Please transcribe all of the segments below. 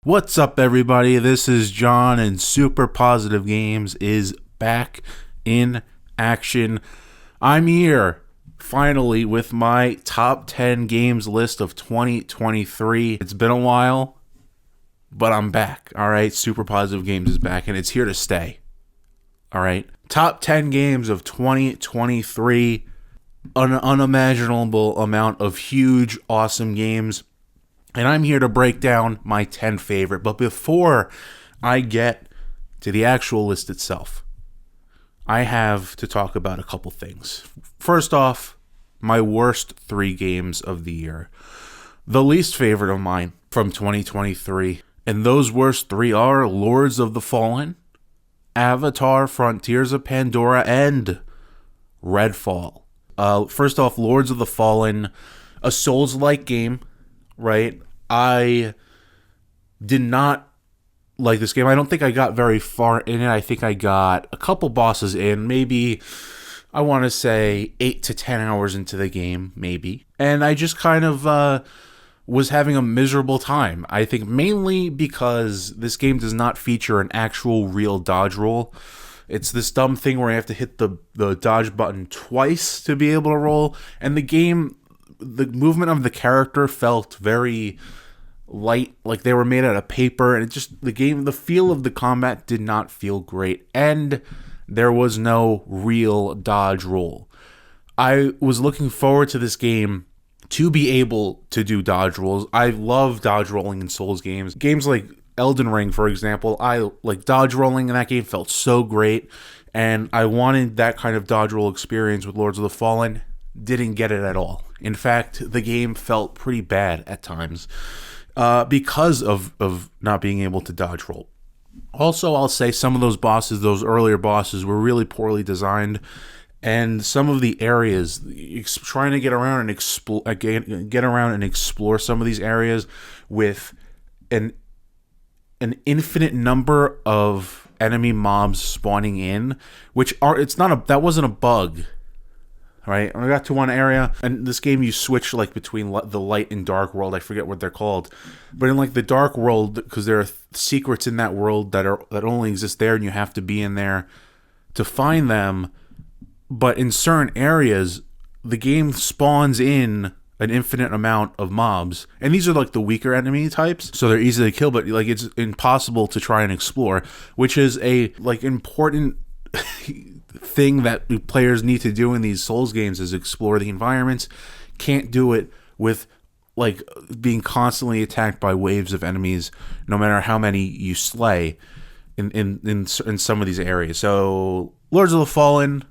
What's up, everybody? This is John, and Super Positive Games is back in action. I'm here, finally, with my top 10 games list of 2023. It's been a while, but I'm back, all right? Super Positive Games is back, and it's here to stay, all right? Top 10 games of 2023, an unimaginable amount of huge, awesome games. And I'm here to break down my 10 favorite. But before I get to the actual list itself, I have to talk about a couple things. First off, my worst 3 games of the year. The least favorite of mine from 2023. And those worst 3 are Lords of the Fallen, Avatar Frontiers of Pandora, and Redfall. First off, Lords of the Fallen, a Souls-like game. Right? I did not like this game. I don't think I got very far in it. I think I got a couple bosses in, maybe, I want to say 8 to 10 hours into the game, maybe. And I just kind of was having a miserable time. I think mainly because this game does not feature an actual real dodge roll. It's this dumb thing where I have to hit the dodge button twice to be able to roll. And the movement of the character felt very light, like they were made out of paper, and the feel of the combat did not feel great, and there was no real dodge roll. I was looking forward to this game to be able to do dodge rolls. I love dodge rolling in Souls games. Games like Elden Ring, for example, I like dodge rolling in that game, felt so great, and I wanted that kind of dodge roll experience with Lords of the Fallen. Didn't get it at all. In fact, the game felt pretty bad at times because of not being able to dodge roll. Also, I'll say some of those earlier bosses, were really poorly designed, and some of the areas, trying to get around and explore some of these areas with an infinite number of enemy mobs spawning in, that wasn't a bug. Right, I got to one area, and this game you switch like between the light and dark world. I forget what they're called, but in like the dark world, because there are secrets in that world that only exist there, and you have to be in there to find them. But in certain areas, the game spawns in an infinite amount of mobs, and these are like the weaker enemy types, so they're easy to kill. But like it's impossible to try and explore, which is a like important thing that players need to do in these Souls games, is explore the environments. Can't do it with like being constantly attacked by waves of enemies, no matter how many you slay in some of these areas. So Lords of the Fallen,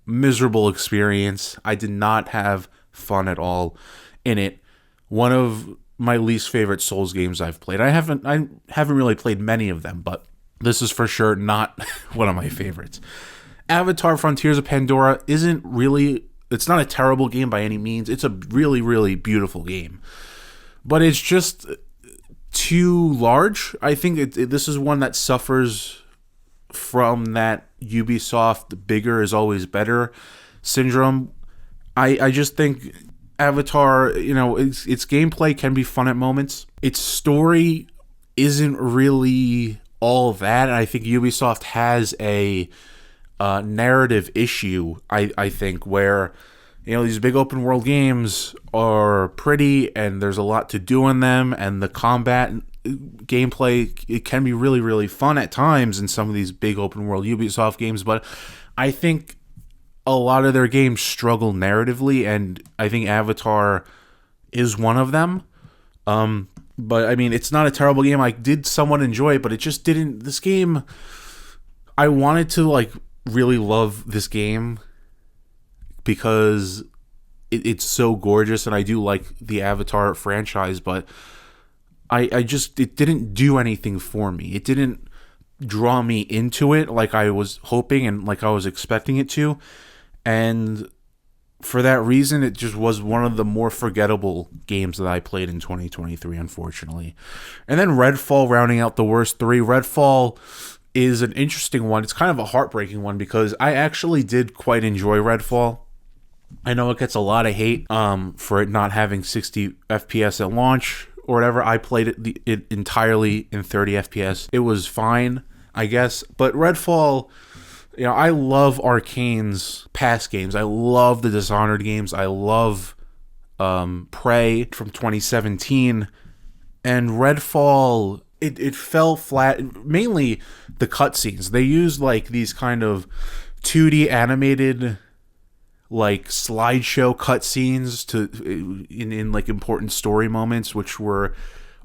miserable experience. I did not have fun at all in it. One of my least favorite Souls games I've played. I haven't really played many of them, but this is for sure not one of my favorites. Avatar Frontiers of Pandora it's not a terrible game by any means. It's a really, really beautiful game. But it's just too large. I think this is one that suffers from that Ubisoft bigger is always better syndrome. I just think Avatar, its gameplay can be fun at moments. Its story isn't really all that. And I think Ubisoft has a narrative issue, I think, where these big open world games are pretty and there's a lot to do in them, and the combat gameplay, it can be really, really fun at times in some of these big open world Ubisoft games, but I think a lot of their games struggle narratively, and I think Avatar is one of them. But I mean, it's not a terrible game. I did somewhat enjoy it, but it just didn't. This game, I wanted to like really love this game because it's so gorgeous, and I do like the Avatar franchise, but it didn't do anything for me. It didn't draw me into it like I was hoping and like I was expecting it to, and for that reason, it just was one of the more forgettable games that I played in 2023, unfortunately. And then Redfall, rounding out the worst 3. Redfall is an interesting one. It's kind of a heartbreaking one because I actually did quite enjoy Redfall. I know it gets a lot of hate for it not having 60 FPS at launch, or whatever. I played it entirely in 30 FPS. It was fine, I guess. But Redfall, I love Arcane's past games. I love the Dishonored games. I love Prey from 2017. And Redfall, it fell flat. Mainly the cutscenes. They used like these kind of 2D animated like slideshow cutscenes in like important story moments, which were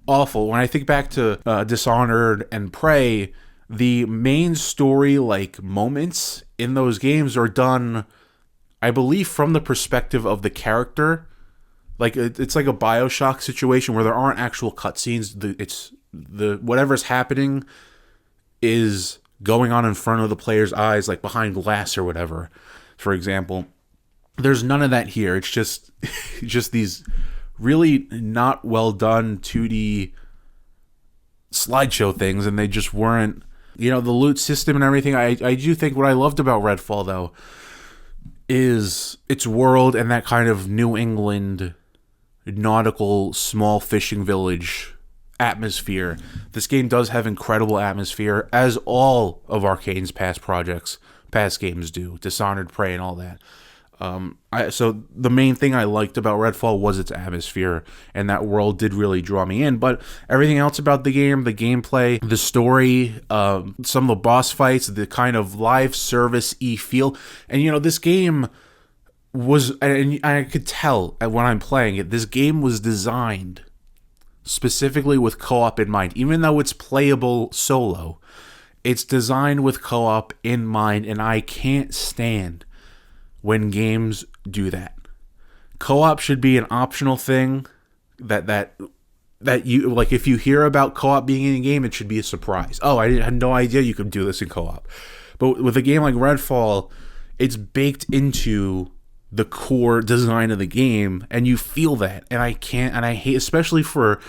awful. When I think back to Dishonored and Prey, the main story like moments in those games are done, I believe, from the perspective of the character. Like it's like a BioShock situation where there aren't actual cutscenes. It's whatever's happening is going on in front of the player's eyes, like behind glass or whatever, for example. There's none of that here. It's just these really not well done 2D slideshow things, and they just weren't, the loot system and everything. I do think what I loved about Redfall, though, is its world and that kind of New England nautical small fishing village atmosphere. This game does have incredible atmosphere, as all of Arcane's past games do. Dishonored, Prey, and all that. So the main thing I liked about Redfall was its atmosphere, and that world did really draw me in. But everything else about the game, the gameplay, the story, some of the boss fights, the kind of live service-y feel, and this game was, and I could tell when I'm playing it, this game was designed specifically with co-op in mind. Even though it's playable solo, it's designed with co-op in mind, and I can't stand when games do that. Co-op should be an optional thing that you, like, if you hear about co-op being in a game, it should be a surprise. Oh, I had no idea you could do this in co-op. But with a game like Redfall, it's baked into the core design of the game, and you feel that. And I hate, especially for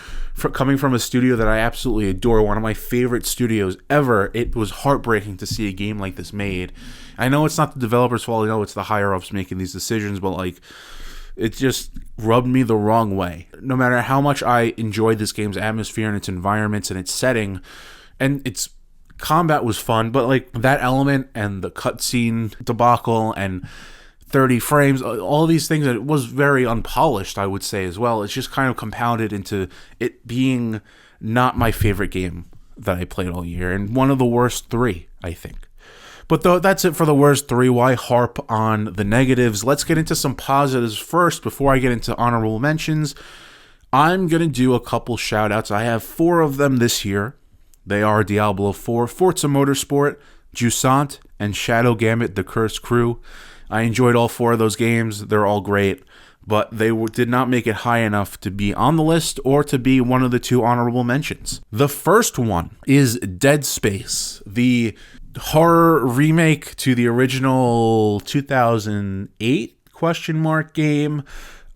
coming from a studio that I absolutely adore, one of my favorite studios ever. It was heartbreaking to see a game like this made. I know it's not the developers' fault. I know it's the higher-ups making these decisions, but like, it just rubbed me the wrong way. No matter how much I enjoyed this game's atmosphere and its environments and its setting, and its combat was fun, but like that element and the cutscene debacle and 30 frames, all these things, that it was very unpolished, I would say, as well. It's just kind of compounded into it being not my favorite game that I played all year, and one of the worst 3, I think. But though that's it for the worst 3. Why harp on the negatives? Let's get into some positives first before I get into honorable mentions. I'm going to do a couple shout-outs. I have 4 of them this year. They are Diablo 4, Forza Motorsport, Jusant, and Shadow Gambit: The Cursed Crew. I enjoyed all 4 of those games. They're all great, but they did not make it high enough to be on the list or to be one of the 2 honorable mentions. The first one is Dead Space, the horror remake to the original 2008 ? Game.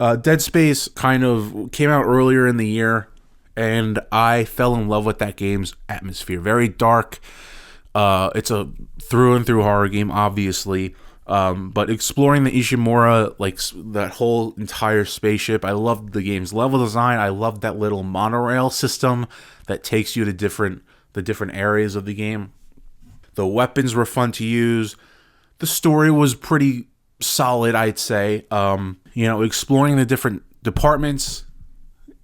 Dead Space kind of came out earlier in the year, and I fell in love with that game's atmosphere. Very dark. It's a through and through horror game, obviously. But exploring the Ishimura, like that whole entire spaceship, I loved the game's level design. I loved that little monorail system that takes you to the different areas of the game. The weapons were fun to use. The story was pretty solid, I'd say. Exploring the different departments,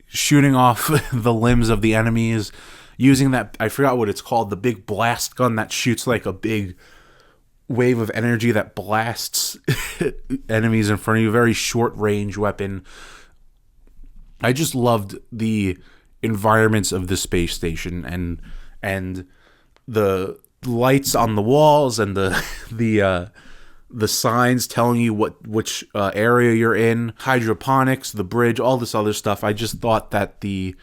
shooting off the limbs of the enemies, using that, I forgot what it's called, the big blast gun that shoots like a big wave of energy that blasts enemies in front of you. Very short range weapon. I just loved the environments of the space station and the lights on the walls and the signs telling you which area you're in, hydroponics, the bridge, all this other stuff. I just thought that the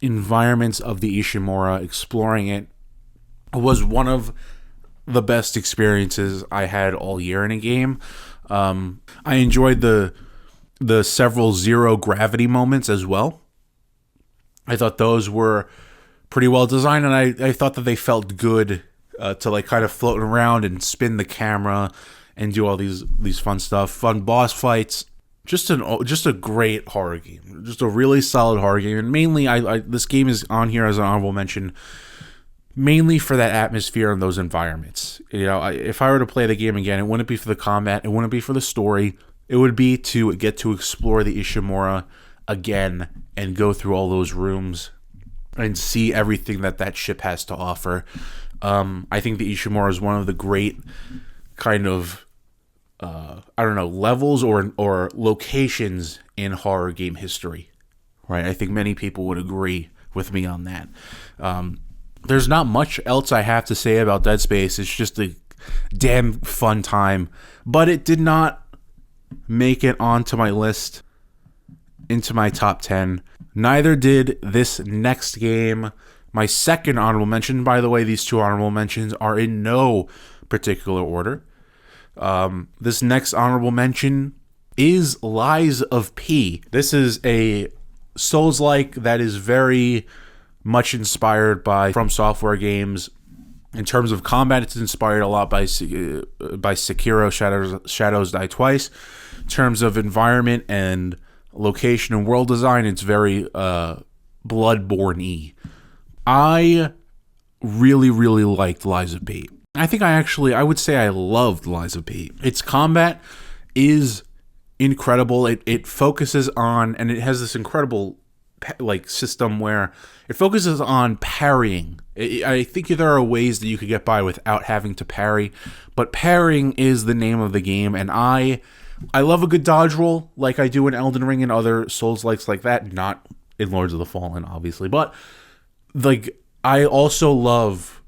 environments of the Ishimura, exploring it, was one of the best experiences I had all year in a game. I enjoyed the several zero gravity moments as well. I thought those were pretty well designed, and I thought that they felt good to like kind of float around and spin the camera and do all these fun stuff. Fun boss fights. just a great horror game, just a really solid horror game. And mainly, I this game is on here as an honorable mention, mainly for that atmosphere and those environments. If I were to play the game again, it wouldn't be for the combat, it wouldn't be for the story. It would be to get to explore the Ishimura again and go through all those rooms and see everything that ship has to offer. I think the Ishimura is one of the great kind of levels or locations in horror game history, right? I think many people would agree with me on that. There's not much else I have to say about Dead Space. It's just a damn fun time, but it did not make it onto my list, into my top 10. Neither did this next game. My second honorable mention, by the way, these two honorable mentions are in no particular order. This next honorable mention is Lies of P. This is a Souls-like that is very much inspired by From Software games. In terms of combat, it's inspired a lot by Sekiro Shadows Die Twice. In terms of environment and location and world design, it's very Bloodborne-y. I really, really liked Lies of P. I would say I loved Lies of P. Its combat is incredible. It focuses on, and it has this incredible system where it focuses on parrying. I think there are ways that you could get by without having to parry, but parrying is the name of the game, and I love a good dodge roll like I do in Elden Ring and other Souls-likes like that, not in Lords of the Fallen, obviously, but I also love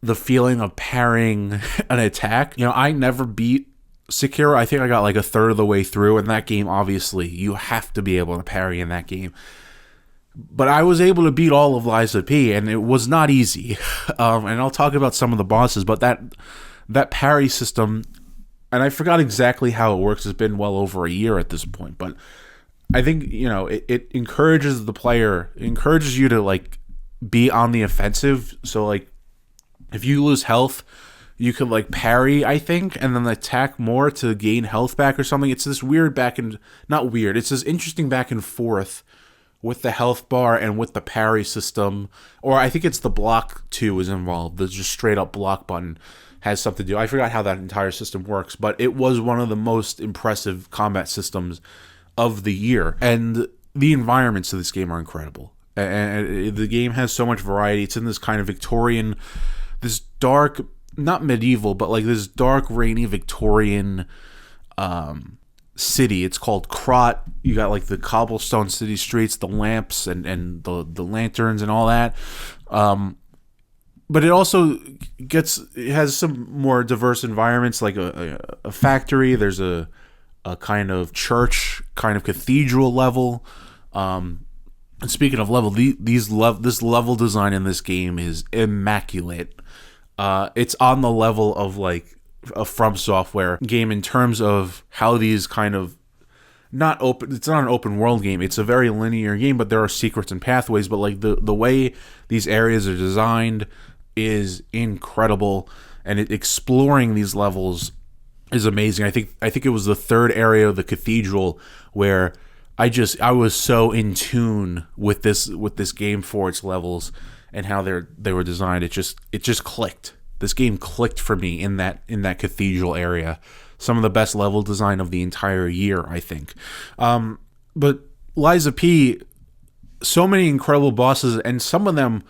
the feeling of parrying an attack. I never beat Sekiro. I think I got a third of the way through, and that game, obviously, you have to be able to parry in that game. But I was able to beat all of Lies of P, and it was not easy. And I'll talk about some of the bosses, but that parry system, and I forgot exactly how it works. It's been well over a year at this point, but I think, it encourages the player, encourages you to, be on the offensive. So, if you lose health, you could, parry, I think, and then attack more to gain health back or something. It's this weird it's this interesting back and forth with the health bar and with the parry system. Or I think it's the block too is involved. The just straight up block button has something to do. I forgot how that entire system works, but it was one of the most impressive combat systems of the year. And the environments of this game are incredible. And the game has so much variety. It's in this kind of Victorian, this dark, not medieval, but this dark, rainy Victorian city. It's called Krat. You got the cobblestone city streets, the lamps and the lanterns and all that. But it also has some more diverse environments, like a factory. There's a kind of church, kind of cathedral level. And speaking of level, this level design in this game is immaculate. It's on the level of a From Software game in terms of how these kind of not open. It's not an open world game. It's a very linear game, but there are secrets and pathways. But the way these areas are designed is incredible, and exploring these levels is amazing. I think it was the third area of the cathedral where I was so in tune with this game for its levels and how they were designed. It just clicked. This game clicked for me in that cathedral area. Some of the best level design of the entire year, I think. But Lies of P, so many incredible bosses, and some of them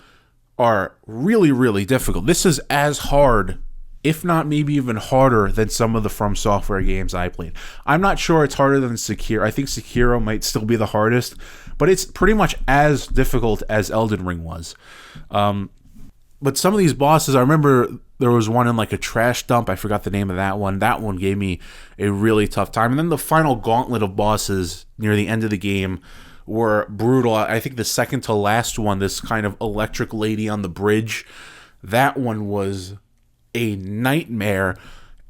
are really, really difficult. This is as hard, if not maybe even harder, than some of the From Software games I played. I'm not sure it's harder than Sekiro. I think Sekiro might still be the hardest, but it's pretty much as difficult as Elden Ring was. But some of these bosses, I remember there was one in a trash dump. I forgot the name of that one. That one gave me a really tough time. And then the final gauntlet of bosses near the end of the game were brutal. I think the second to last one, this kind of electric lady on the bridge, that one was a nightmare.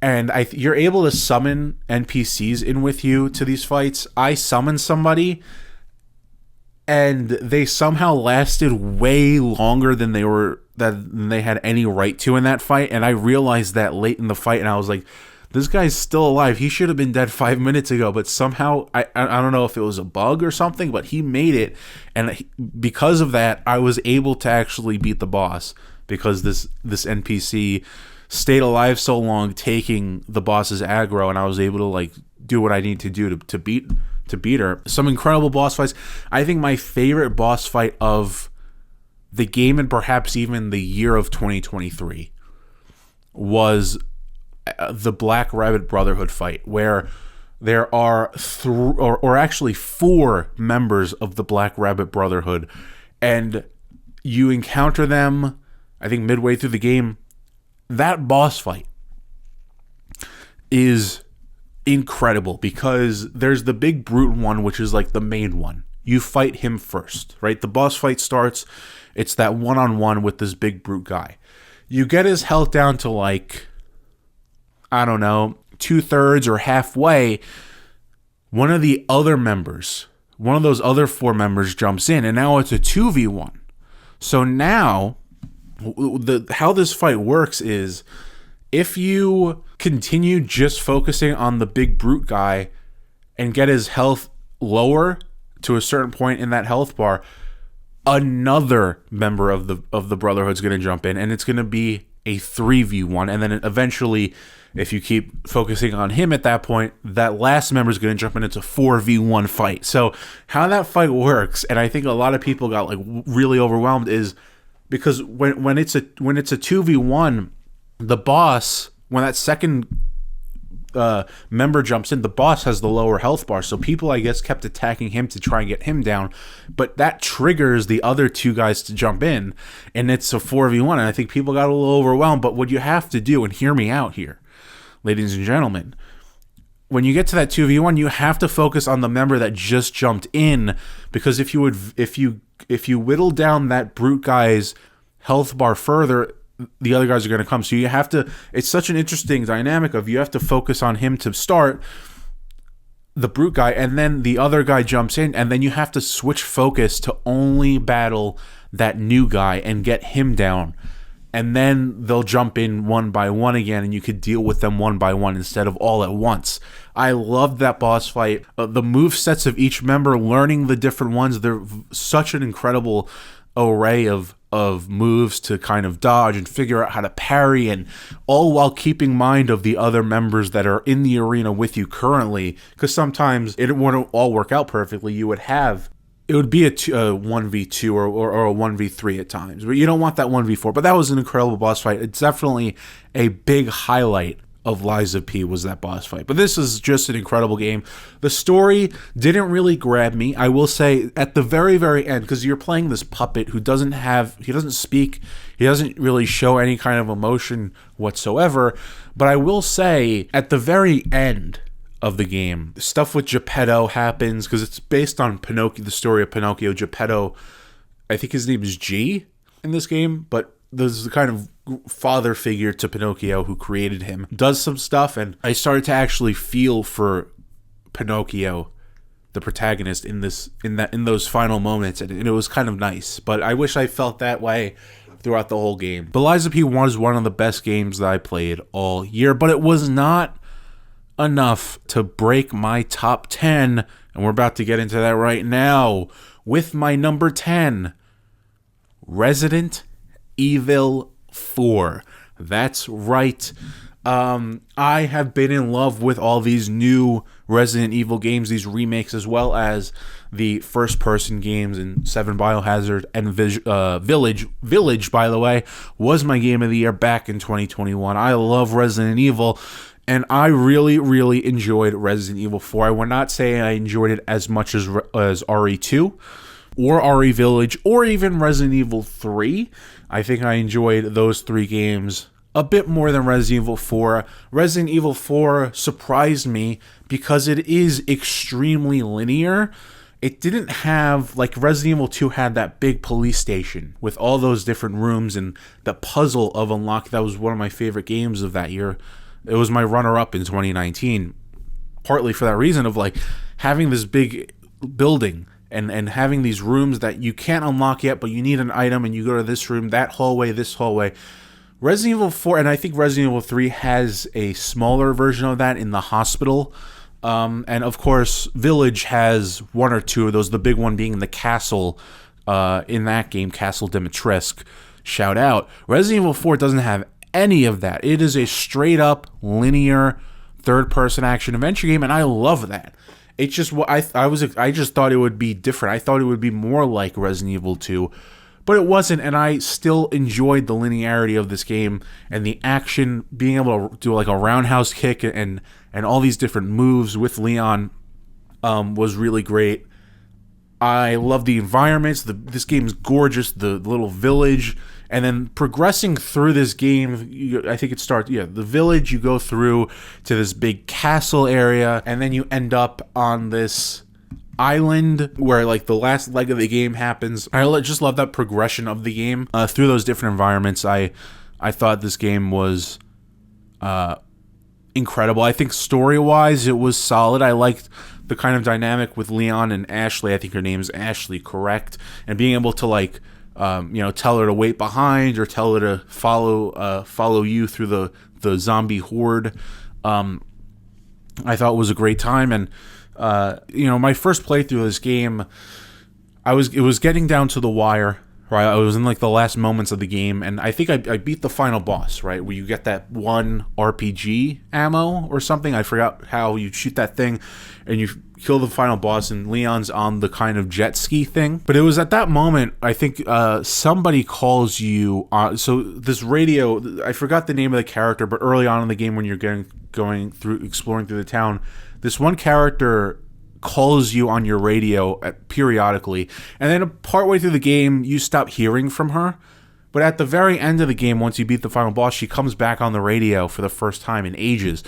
And you're able to summon NPCs in with you to these fights. I summoned somebody, and they somehow lasted way longer than they had any right to in that fight. And I realized that late in the fight, and I was like, This guy's still alive. He should have been dead 5 minutes ago, but somehow, I don't know if it was a bug or something, but he made it. And because of that, I was able to actually beat the boss, because this NPC stayed alive so long, taking the boss's aggro, and I was able to like do what I need to do to beat her. Some incredible boss fights. I think my favorite boss fight of the game, and perhaps even the year of 2023, was the Black Rabbit Brotherhood fight, where there are actually 4 members of the Black Rabbit Brotherhood, and you encounter them, I think, midway through the game. That boss fight is incredible, because there's the big brute one, which is like the main one. You fight him first, right? The boss fight starts. It's that one-on-one with this big brute guy. You get his health down to like, I don't know, 2/3 or halfway. One of the other members, one of those other 4 members, jumps in, and now it's a 2v1. So now, how this fight works is, if you continue just focusing on the big brute guy and get his health lower to a certain point in that health bar, another member of the Brotherhood's going to jump in, and it's going to be a 3v1. And then eventually, if you keep focusing on him at that point, that last member is going to jump in. It's a 4v1 fight. So how that fight works, and I think a lot of people got like really overwhelmed, is because when it's a 2v1, the boss, when that second member jumps in, the boss has the lower health bar, so people, I guess, kept attacking him to try and get him down, but that triggers the other 2 guys to jump in, and it's a 4v1, and I think people got a little overwhelmed. But what you have to do, and hear me out here, ladies and gentlemen, when you get to that 2v1, you have to focus on the member that just jumped in, because if you whittle down that brute guy's health bar further, the other guys are going to come. So you have to, it's such an interesting dynamic of, you have to focus on him to start, the brute guy, and then the other guy jumps in, and then you have to switch focus to only battle that new guy and get him down. And then they'll jump in one by one again, and you could deal with them one by one instead of all at once. I loved that boss fight. The move sets of each member, learning the different ones, they're such an incredible array of moves to kind of dodge and figure out how to parry, and all while keeping mind of the other members that are in the arena with you currently, because sometimes it wouldn't all work out perfectly. It would be a 1v2 or a 1v3 at times, but you don't want that 1v4. But that was an incredible boss fight. It's definitely a big highlight of Lies of P, was that boss fight. But this is just an incredible game. The story didn't really grab me, I will say, at the very, very end, because you're playing this puppet who doesn't speak, he doesn't really show any kind of emotion whatsoever. But I will say, at the very end of the game, stuff with Geppetto happens, because it's based on Pinocchio, the story of Pinocchio. Geppetto, I think his name is G in this game, but there's the kind of father figure to Pinocchio who created him, does some stuff, and I started to actually feel for Pinocchio, the protagonist, in those final moments, and it was kind of nice. But I wish I felt that way throughout the whole game. But Lies of P was one of the best games that I played all year, but it was not enough to break my top 10, and we're about to get into that right now with my number 10, Resident Evil 4. That's right. I have been in love with all these new Resident Evil games, these remakes, as well as the first-person games in 7 Biohazard and Village. Village, by the way, was my game of the year back in 2021. I love Resident Evil, and I really, really enjoyed Resident Evil 4. I would not say I enjoyed it as much as RE2 or RE Village or even Resident Evil 3. I think I enjoyed those 3 games a bit more than Resident Evil 4. Resident Evil 4 surprised me because it is extremely linear. It didn't have, like Resident Evil 2 had that big police station with all those different rooms and the puzzle of unlock. That was one of my favorite games of that year. It was my runner-up in 2019, partly for that reason of like having this big building and having these rooms that you can't unlock yet, but you need an item and you go to this room, that hallway, this hallway. Resident Evil 4, and I think Resident Evil 3 has a smaller version of that in the hospital. And of course, Village has one or two of those, the big one being the castle in that game, Castle Dimitrescu. Shout out. Resident Evil 4 doesn't have any of that. It is a straight up linear third-person action adventure game, and I love that. It's just what I just thought it would be different. I thought it would be more like Resident Evil 2, but it wasn't, and I still enjoyed the linearity of this game and the action, being able to do like a roundhouse kick and all these different moves with Leon was really great. I love the environments. This game is gorgeous. The little village. And then progressing through this game, I think it starts, the village, you go through to this big castle area, and then you end up on this island where like the last leg of the game happens. I just love that progression of the game through those different environments. I thought this game was incredible. I think story-wise, it was solid. I liked the kind of dynamic with Leon and Ashley. I think her name is Ashley, correct? And being able to like tell her to wait behind or tell her to follow you through the zombie horde. I thought was a great time, and my first playthrough of this game, it was getting down to the wire. Right, I was in like the last moments of the game, and I think I beat the final boss. Right, where you get that one RPG ammo or something. I forgot how you shoot that thing, and you kill the final boss, and Leon's on the kind of jet ski thing. But it was at that moment, I think somebody calls you on. So this radio, I forgot the name of the character, but early on in the game when you're going through, exploring through the town, this one character calls you on your radio periodically, and then partway through the game you stop hearing from her, but at the very end of the game, once you beat the final boss, she comes back on the radio for the first time in ages,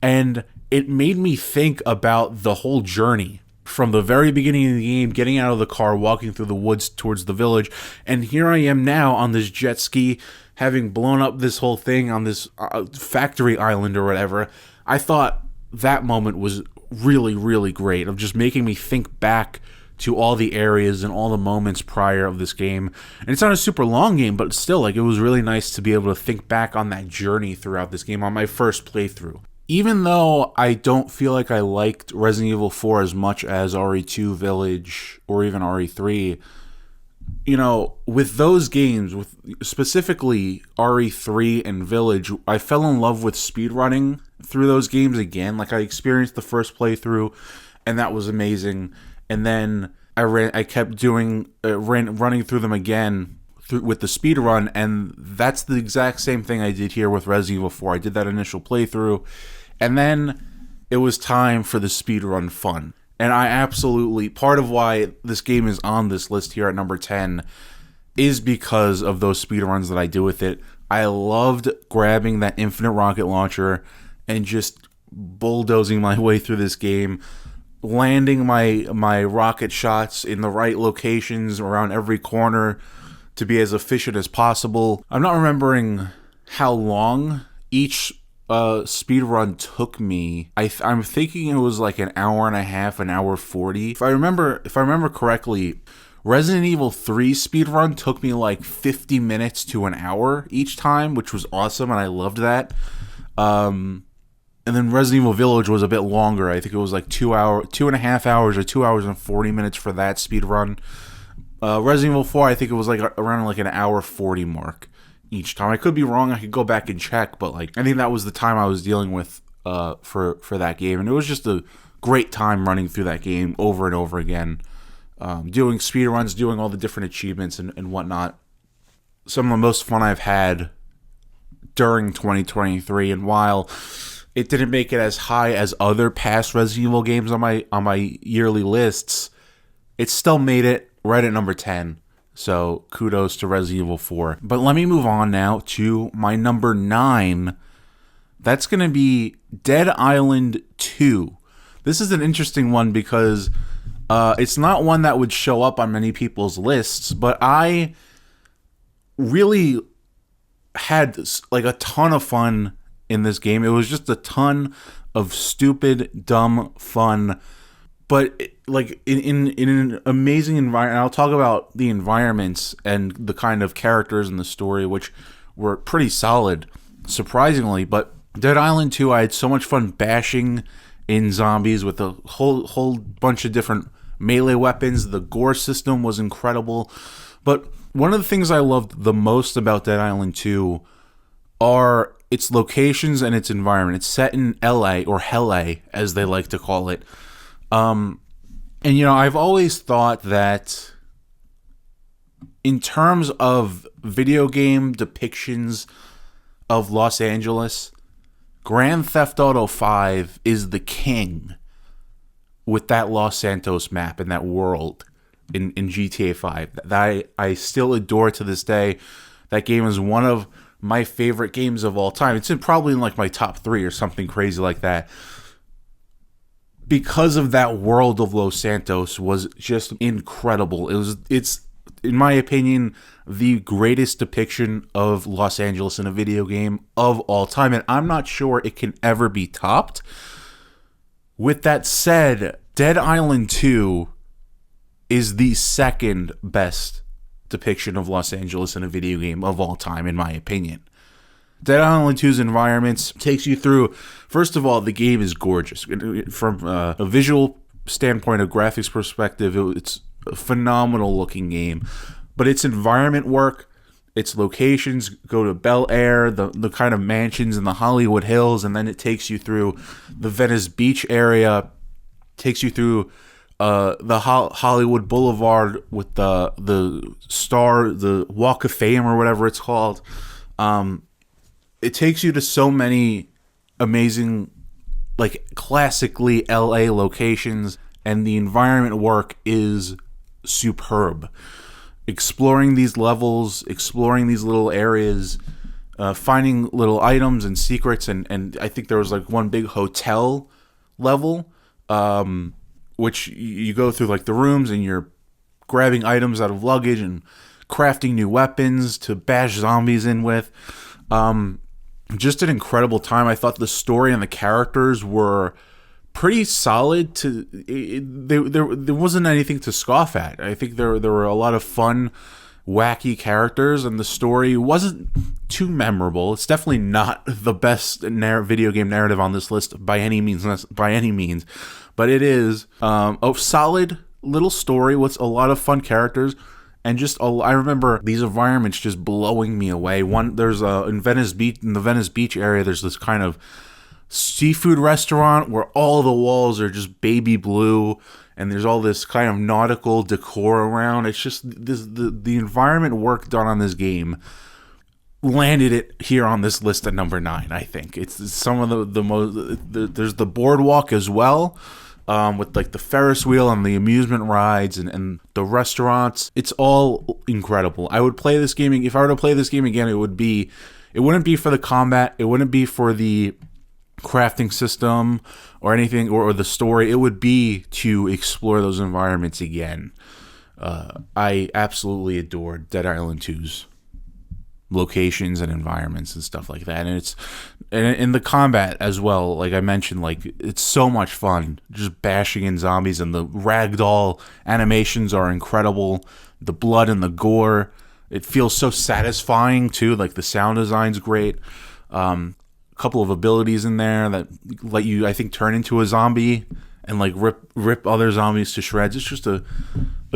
and it made me think about the whole journey from the very beginning of the game, getting out of the car, walking through the woods towards the village, and here I am now on this jet ski, having blown up this whole thing on this factory island or whatever. I thought that moment was really, really great, of just making me think back to all the areas and all the moments prior of this game. And it's not a super long game, but still, like, it was really nice to be able to think back on that journey throughout this game on my first playthrough. Even though I don't feel like I liked Resident Evil 4 as much as RE2, Village, or even RE3, with those games, with specifically RE3 and Village, I fell in love with speedrunning through those games again. Like, I experienced the first playthrough, and that was amazing. And then I kept running through them again with the speedrun, and that's the exact same thing I did here with Resident Evil 4. I did that initial playthrough, and then it was time for the speedrun fun. And I absolutely, part of why this game is on this list here at number 10 is because of those speedruns that I do with it. I loved grabbing that infinite rocket launcher and just bulldozing my way through this game, landing my rocket shots in the right locations around every corner to be as efficient as possible. I'm not remembering how long each speed run took me. I'm thinking it was like an hour and a half, an hour 40. If I remember correctly, Resident Evil 3 speedrun took me like 50 minutes to an hour each time, which was awesome, and I loved that. And then Resident Evil Village was a bit longer. I think it was like 2.5 hours, or 2 hours and 40 minutes for that speedrun. Resident Evil 4, I think it was like around like an hour 40 mark each time. I could be wrong. I could go back and check, but like I think that was the time I was dealing with for that game, and it was just a great time running through that game over and over again, doing speedruns, doing all the different achievements and whatnot. Some of the most fun I've had during 2023, and while it didn't make it as high as other past Resident Evil games on my yearly lists, it still made it right at number 10. So kudos to Resident Evil 4. But let me move on now to my number 9. That's going to be Dead Island 2. This is an interesting one because it's not one that would show up on many people's lists, but I really had like a ton of fun in this game. It was just a ton of stupid, dumb fun, but like in an amazing environment. I'll talk about the environments and the kind of characters in the story, which were pretty solid, surprisingly. But Dead Island 2, I had so much fun bashing in zombies with a whole bunch of different melee weapons. The gore system was incredible. But one of the things I loved the most about Dead Island 2 are its locations and its environment. It's set in LA, or Hell-A, as they like to call it. And, you know, I've always thought that in terms of video game depictions of Los Angeles, Grand Theft Auto 5 is the king with that Los Santos map and that world in GTA 5 that I still adore to this day. That game is one of my favorite games of all time. It's probably in like my top 3 or something crazy like that. Because of that world of Los Santos was just incredible. It's in my opinion the greatest depiction of Los Angeles in a video game of all time, and I'm not sure it can ever be topped. With that said, Dead Island 2 is the second best depiction of Los Angeles in a video game of all time, in my opinion. Dead Island 2's environments takes you through, first of all, the game is gorgeous. From a visual standpoint, a graphics perspective, it's a phenomenal looking game. But its environment work, its locations go to Bel Air, the kind of mansions in the Hollywood Hills, and then it takes you through the Venice Beach area, takes you through the Hollywood Boulevard with the Walk of Fame or whatever it's called. It takes you to so many amazing, like, classically LA locations, and the environment work is superb. Exploring these levels, exploring these little areas, finding little items and secrets, and I think there was like one big hotel level, which you go through like the rooms and you're grabbing items out of luggage and crafting new weapons to bash zombies in with. Just an incredible time. I thought the story and the characters were pretty solid. There wasn't anything to scoff at. I think there were a lot of fun, wacky characters, and the story wasn't too memorable. It's definitely not the best video game narrative on this list by any means, but it is a solid little story with a lot of fun characters. And just, I remember these environments just blowing me away. There's in the Venice Beach area, there's this kind of seafood restaurant where all the walls are just baby blue, and there's all this kind of nautical decor around. It's just the environment work done on this game landed it here on this list at number 9. I think it's some of the most. There's the boardwalk as well. With like the Ferris wheel and the amusement rides and the restaurants. It's all incredible. I would play this game, if I were to play this game again, it wouldn't be for the combat, it wouldn't be for the crafting system or anything, or the story. It would be to explore those environments again. I absolutely adored Dead Island 2's locations and environments and stuff like that, and it's in the combat as well. Like I mentioned, like it's so much fun just bashing in zombies, and the ragdoll animations are incredible. The blood and the gore, it feels so satisfying too. Like the sound design's great. A couple of abilities in there that let you, I think, turn into a zombie and like rip other zombies to shreds. It's just a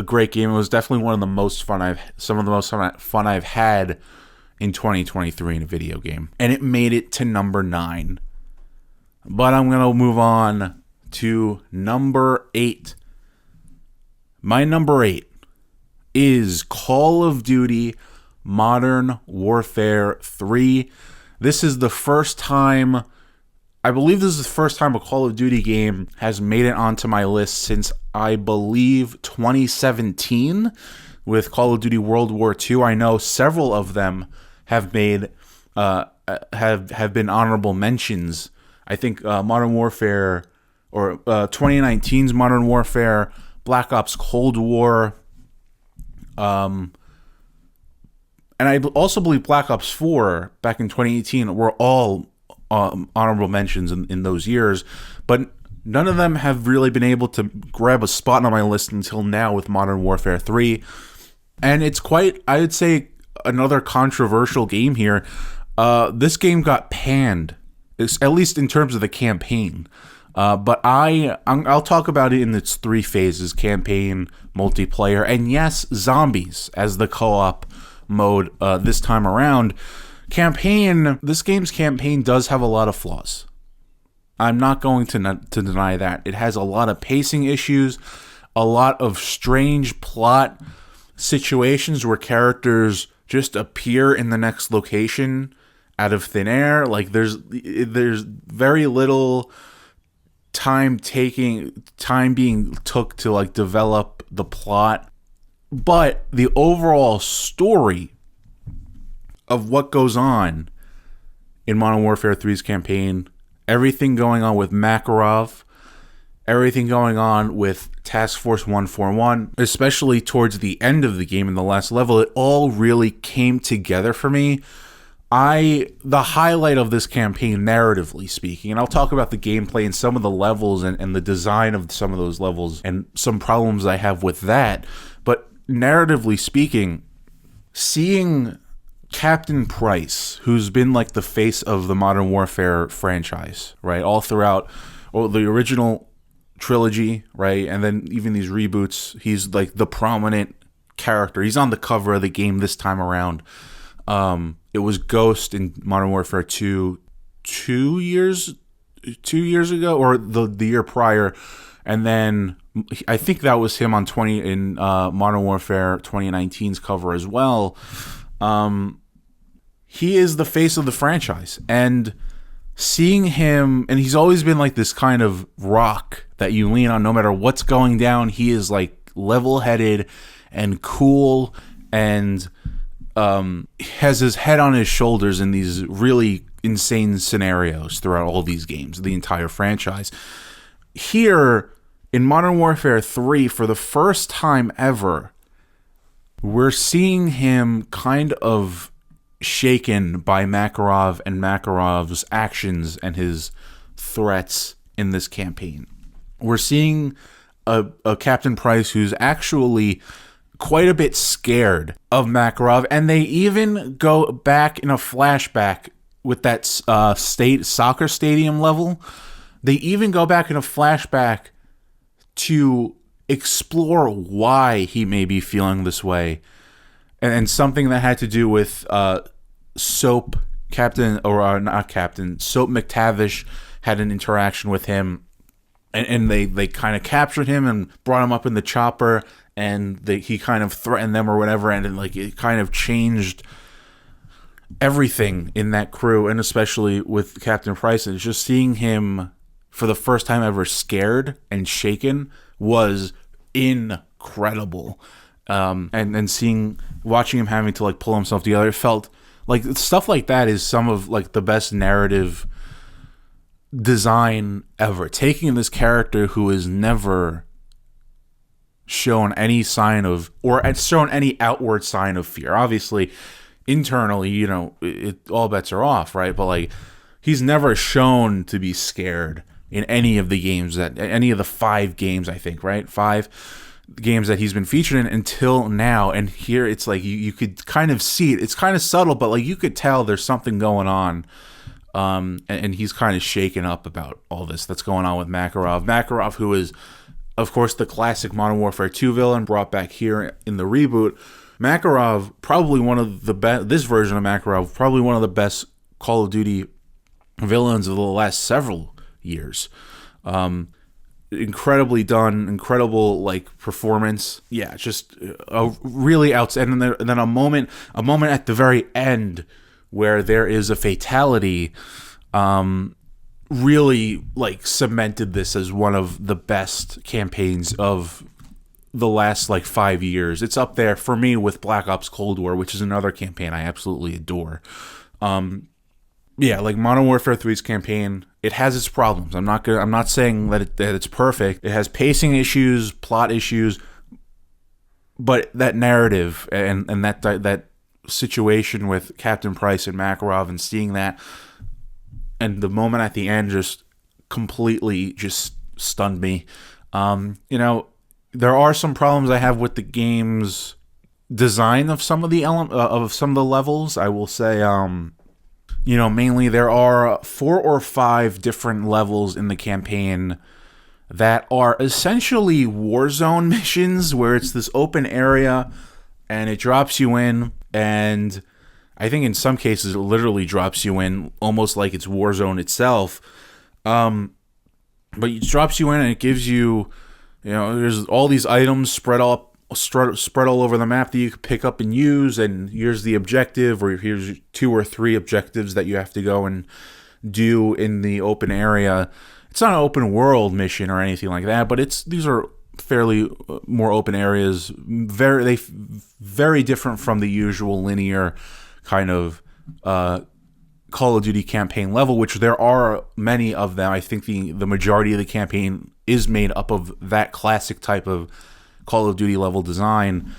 great game. It was definitely one of the most fun I've had in 2023 in a video game. And it made it to number 9. But I'm going to move on to number 8. My number 8 is Call of Duty Modern Warfare 3. This is the first time, I believe this is the first time a Call of Duty game has made it onto my list since, I believe, 2017 with Call of Duty World War II. I know several of them have made have been honorable mentions. I think Modern Warfare, or 2019's Modern Warfare, Black Ops Cold War, and I also believe Black Ops 4 back in 2018 were all honorable mentions in those years, but none of them have really been able to grab a spot on my list until now with Modern Warfare 3. And it's quite, I would say, another controversial game here. This game got panned, at least in terms of the campaign. But I'll talk about it in its three phases: campaign, multiplayer, and yes, zombies as the co-op mode this time around. This game's campaign does have a lot of flaws. I'm not going to deny that. It has a lot of pacing issues, a lot of strange plot situations where characters just appear in the next location out of thin air. Like there's very little time being took to like develop the plot, but the overall story of what goes on in Modern Warfare 3's campaign, everything going on with Makarov, everything going on with Task Force 141, especially towards the end of the game in the last level, it all really came together for me. The highlight of this campaign, narratively speaking, and I'll talk about the gameplay and some of the levels and the design of some of those levels and some problems I have with that, but narratively speaking, seeing Captain Price, who's been like the face of the Modern Warfare franchise, right, all throughout the original trilogy, right, and then even these reboots, he's like the prominent character. He's on the cover of the game this time around. It was Ghost in Modern Warfare 2 2 years ago, or the year prior, and then I think that was him on Modern Warfare 2019's cover as well. He is the face of the franchise, and seeing him, and he's always been like this kind of rock that you lean on no matter what's going down. He is like level-headed and cool, and has his head on his shoulders in these really insane scenarios throughout all these games, the entire franchise. Here in Modern Warfare 3, for the first time ever, we're seeing him kind of shaken by Makarov and Makarov's actions and his threats in this campaign. We're seeing a Captain Price who's actually quite a bit scared of Makarov, and they even go back in a flashback with that soccer stadium level. They even go back in a flashback to explore why he may be feeling this way, and something that had to do with Soap McTavish had an interaction with him, and they kind of captured him and brought him up in the chopper, and he kind of threatened them or whatever, and like it kind of changed everything in that crew, and especially with Captain Price. And just seeing him for the first time ever scared and shaken was incredible. And watching him having to like pull himself together, it felt like stuff like that is some of like the best narrative design ever. Taking this character who is never shown any sign of, or shown any outward sign of fear. Obviously, internally, you know, all bets are off, right? But like, he's never shown to be scared in any of the games any of the 5 games, I think, right? 5 games that he's been featured in until now. And here it's like you could kind of see it. It's kind of subtle, but like you could tell there's something going on. And he's kind of shaken up about all this that's going on with Makarov. Makarov, who is, of course, the classic Modern Warfare 2 villain brought back here in the reboot. Makarov, probably one of the best, this version of Makarov, probably one of the best Call of Duty villains of the last several years. Incredibly done, incredible like performance. Yeah, just a really outstanding. And then a moment at the very end where there is a fatality, really like cemented this as one of the best campaigns of the last like 5 years. It's up there for me with Black Ops Cold War, which is another campaign I absolutely adore. Yeah, like Modern Warfare 3's campaign, it has its problems. I'm not saying that it's perfect. It has pacing issues, plot issues, but that narrative and that situation with Captain Price and Makarov, and seeing that, and the moment at the end just completely just stunned me. You know, there are some problems I have with the game's design of some of the levels. I will say, mainly there are 4 or 5 different levels in the campaign that are essentially Warzone missions, where it's this open area and it drops you in, and I think in some cases it literally drops you in almost like it's Warzone itself. But it drops you in and it gives you, there's all these items spread all over the map that you can pick up and use, and here's the objective, or here's 2 or 3 objectives that you have to go and do in the open area. It's not an open world mission or anything like that, but these are fairly more open areas, very different from the usual linear kind of Call of Duty campaign level, which there are many of them. I think the majority of the campaign is made up of that classic type of Call of Duty level design.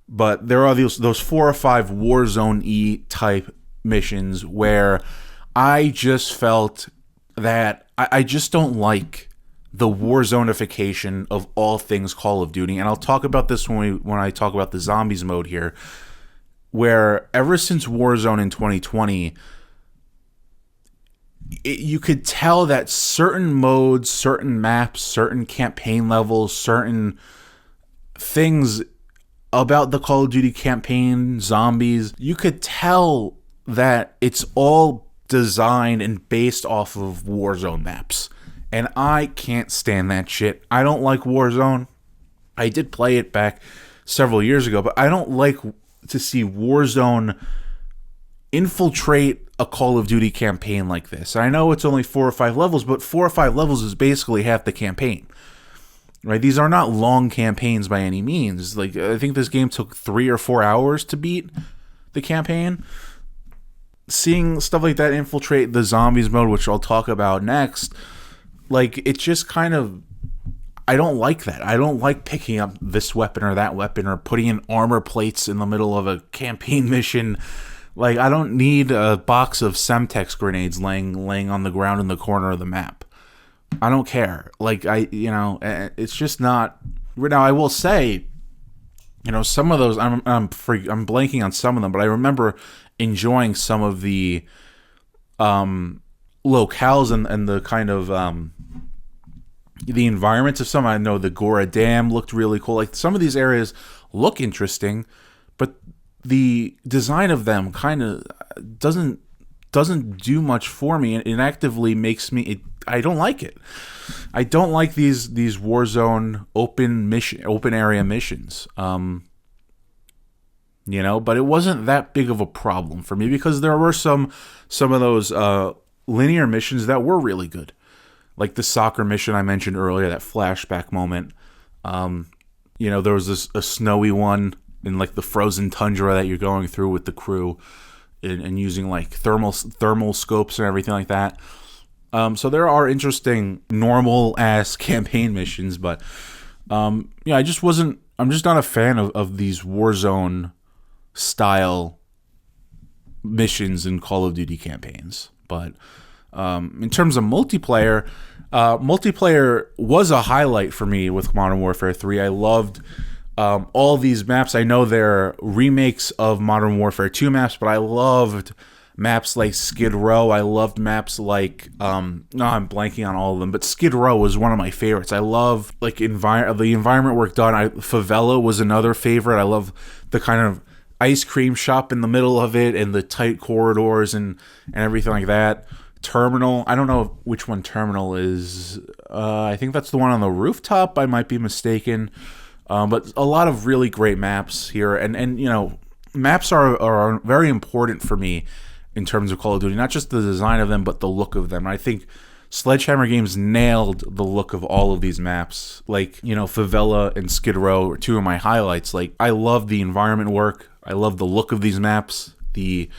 But there are those 4 or 5 Warzone-y type missions where I just felt that I just don't like the Warzone-ification of all things Call of Duty. And I'll talk about this when I talk about the zombies mode here, where ever since Warzone in 2020, you could tell that certain modes, certain maps, certain campaign levels, certain things about the Call of Duty campaign, zombies, you could tell that it's all designed and based off of Warzone maps. And I can't stand that shit. I don't like Warzone. I did play it back several years ago, but I don't like to see Warzone infiltrate a Call of Duty campaign like this. I know it's only 4 or 5 levels, but 4 or 5 levels is basically half the campaign. Right? These are not long campaigns by any means. Like, I think this game took 3 or 4 hours to beat the campaign. Seeing stuff like that infiltrate the zombies mode, which I'll talk about next, like, it just kind of, I don't like that. I don't like picking up this weapon or that weapon or putting in armor plates in the middle of a campaign mission. Like, I don't need a box of Semtex grenades laying on the ground in the corner of the map. I don't care. Like, it's just not. Now, I will say, some of those, I'm blanking on some of them, but I remember enjoying some of the locales and the kind of the environments of some. I know the Gora Dam looked really cool. Like, some of these areas look interesting, but the design of them kind of doesn't do much for me. It actively makes me. I don't like it. I don't like these Warzone open area missions. But it wasn't that big of a problem for me because there were some of those linear missions that were really good, like the soccer mission I mentioned earlier, that flashback moment. There was a snowy one in like the frozen tundra that you're going through with the crew, and using like thermal scopes and everything like that. So there are interesting normal ass campaign missions, but I'm just not a fan of these Warzone style missions in Call of Duty campaigns. But in terms of multiplayer was a highlight for me with Modern Warfare 3. I loved all these maps. I know they're remakes of Modern Warfare 2 maps, but I loved maps like Skid Row. I loved maps like I'm blanking on all of them, but Skid Row was one of my favorites. I love like the environment work done. Favela was another favorite. I love the kind of ice cream shop in the middle of it and the tight corridors and everything like that. Terminal, I don't know which one Terminal is. I think that's the one on the rooftop. I might be mistaken. But a lot of really great maps here, and maps are very important for me in terms of Call of Duty. Not just the design of them, but the look of them. I think Sledgehammer Games nailed the look of all of these maps. Like, Favela and Skid Row are 2 of my highlights. Like, I love the environment work. I love the look of these maps. The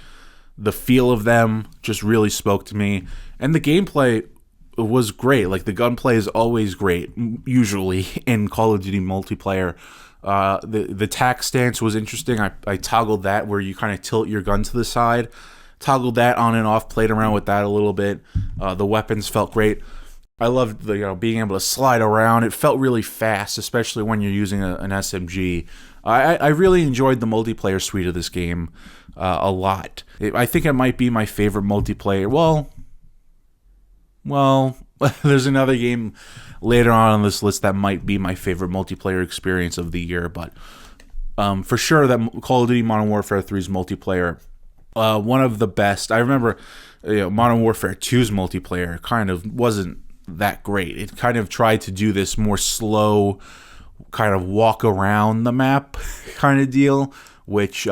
feel of them just really spoke to me, and the gameplay was great. Like, the gunplay is always great, usually in Call of Duty multiplayer. The tack stance was interesting. I toggled that where you kind of tilt your gun to the side. Toggled that on and off, played around with that a little bit. The weapons felt great. I loved being able to slide around. It felt really fast, especially when you're using an SMG. I really enjoyed the multiplayer suite of this game a lot. I think it might be my favorite multiplayer. Well, there's another game later on this list that might be my favorite multiplayer experience of the year, but for sure that Call of Duty Modern Warfare 3's multiplayer, one of the best. I remember Modern Warfare 2's multiplayer kind of wasn't that great. It kind of tried to do this more slow kind of walk around the map kind of deal, which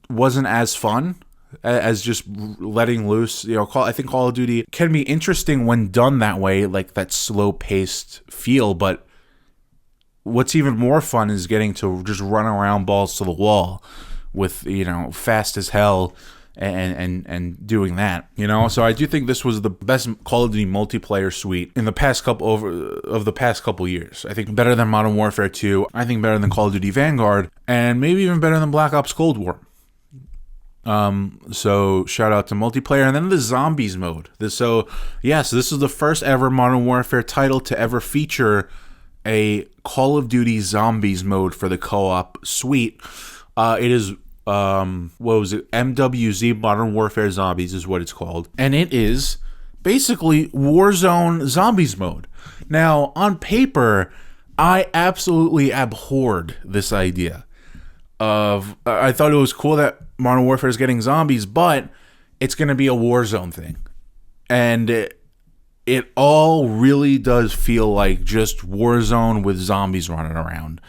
wasn't as fun as just letting loose. I think Call of Duty can be interesting when done that way, like that slow-paced feel, but what's even more fun is getting to just run around balls to the wall with, fast as hell and doing that, So I do think this was the best Call of Duty multiplayer suite in the past couple years. I think better than Modern Warfare 2. I think better than Call of Duty Vanguard, and maybe even better than Black Ops Cold War. So shout out to multiplayer, and then the zombies mode. This is the first ever Modern Warfare title to ever feature a Call of Duty Zombies mode for the co-op suite. It is MWZ Modern Warfare Zombies is what it's called, and it is basically Warzone Zombies mode. Now, on paper, I absolutely abhorred this idea of. I thought it was cool that Modern Warfare is getting zombies, but it's going to be a Warzone thing, and it all really does feel like just Warzone with zombies running around.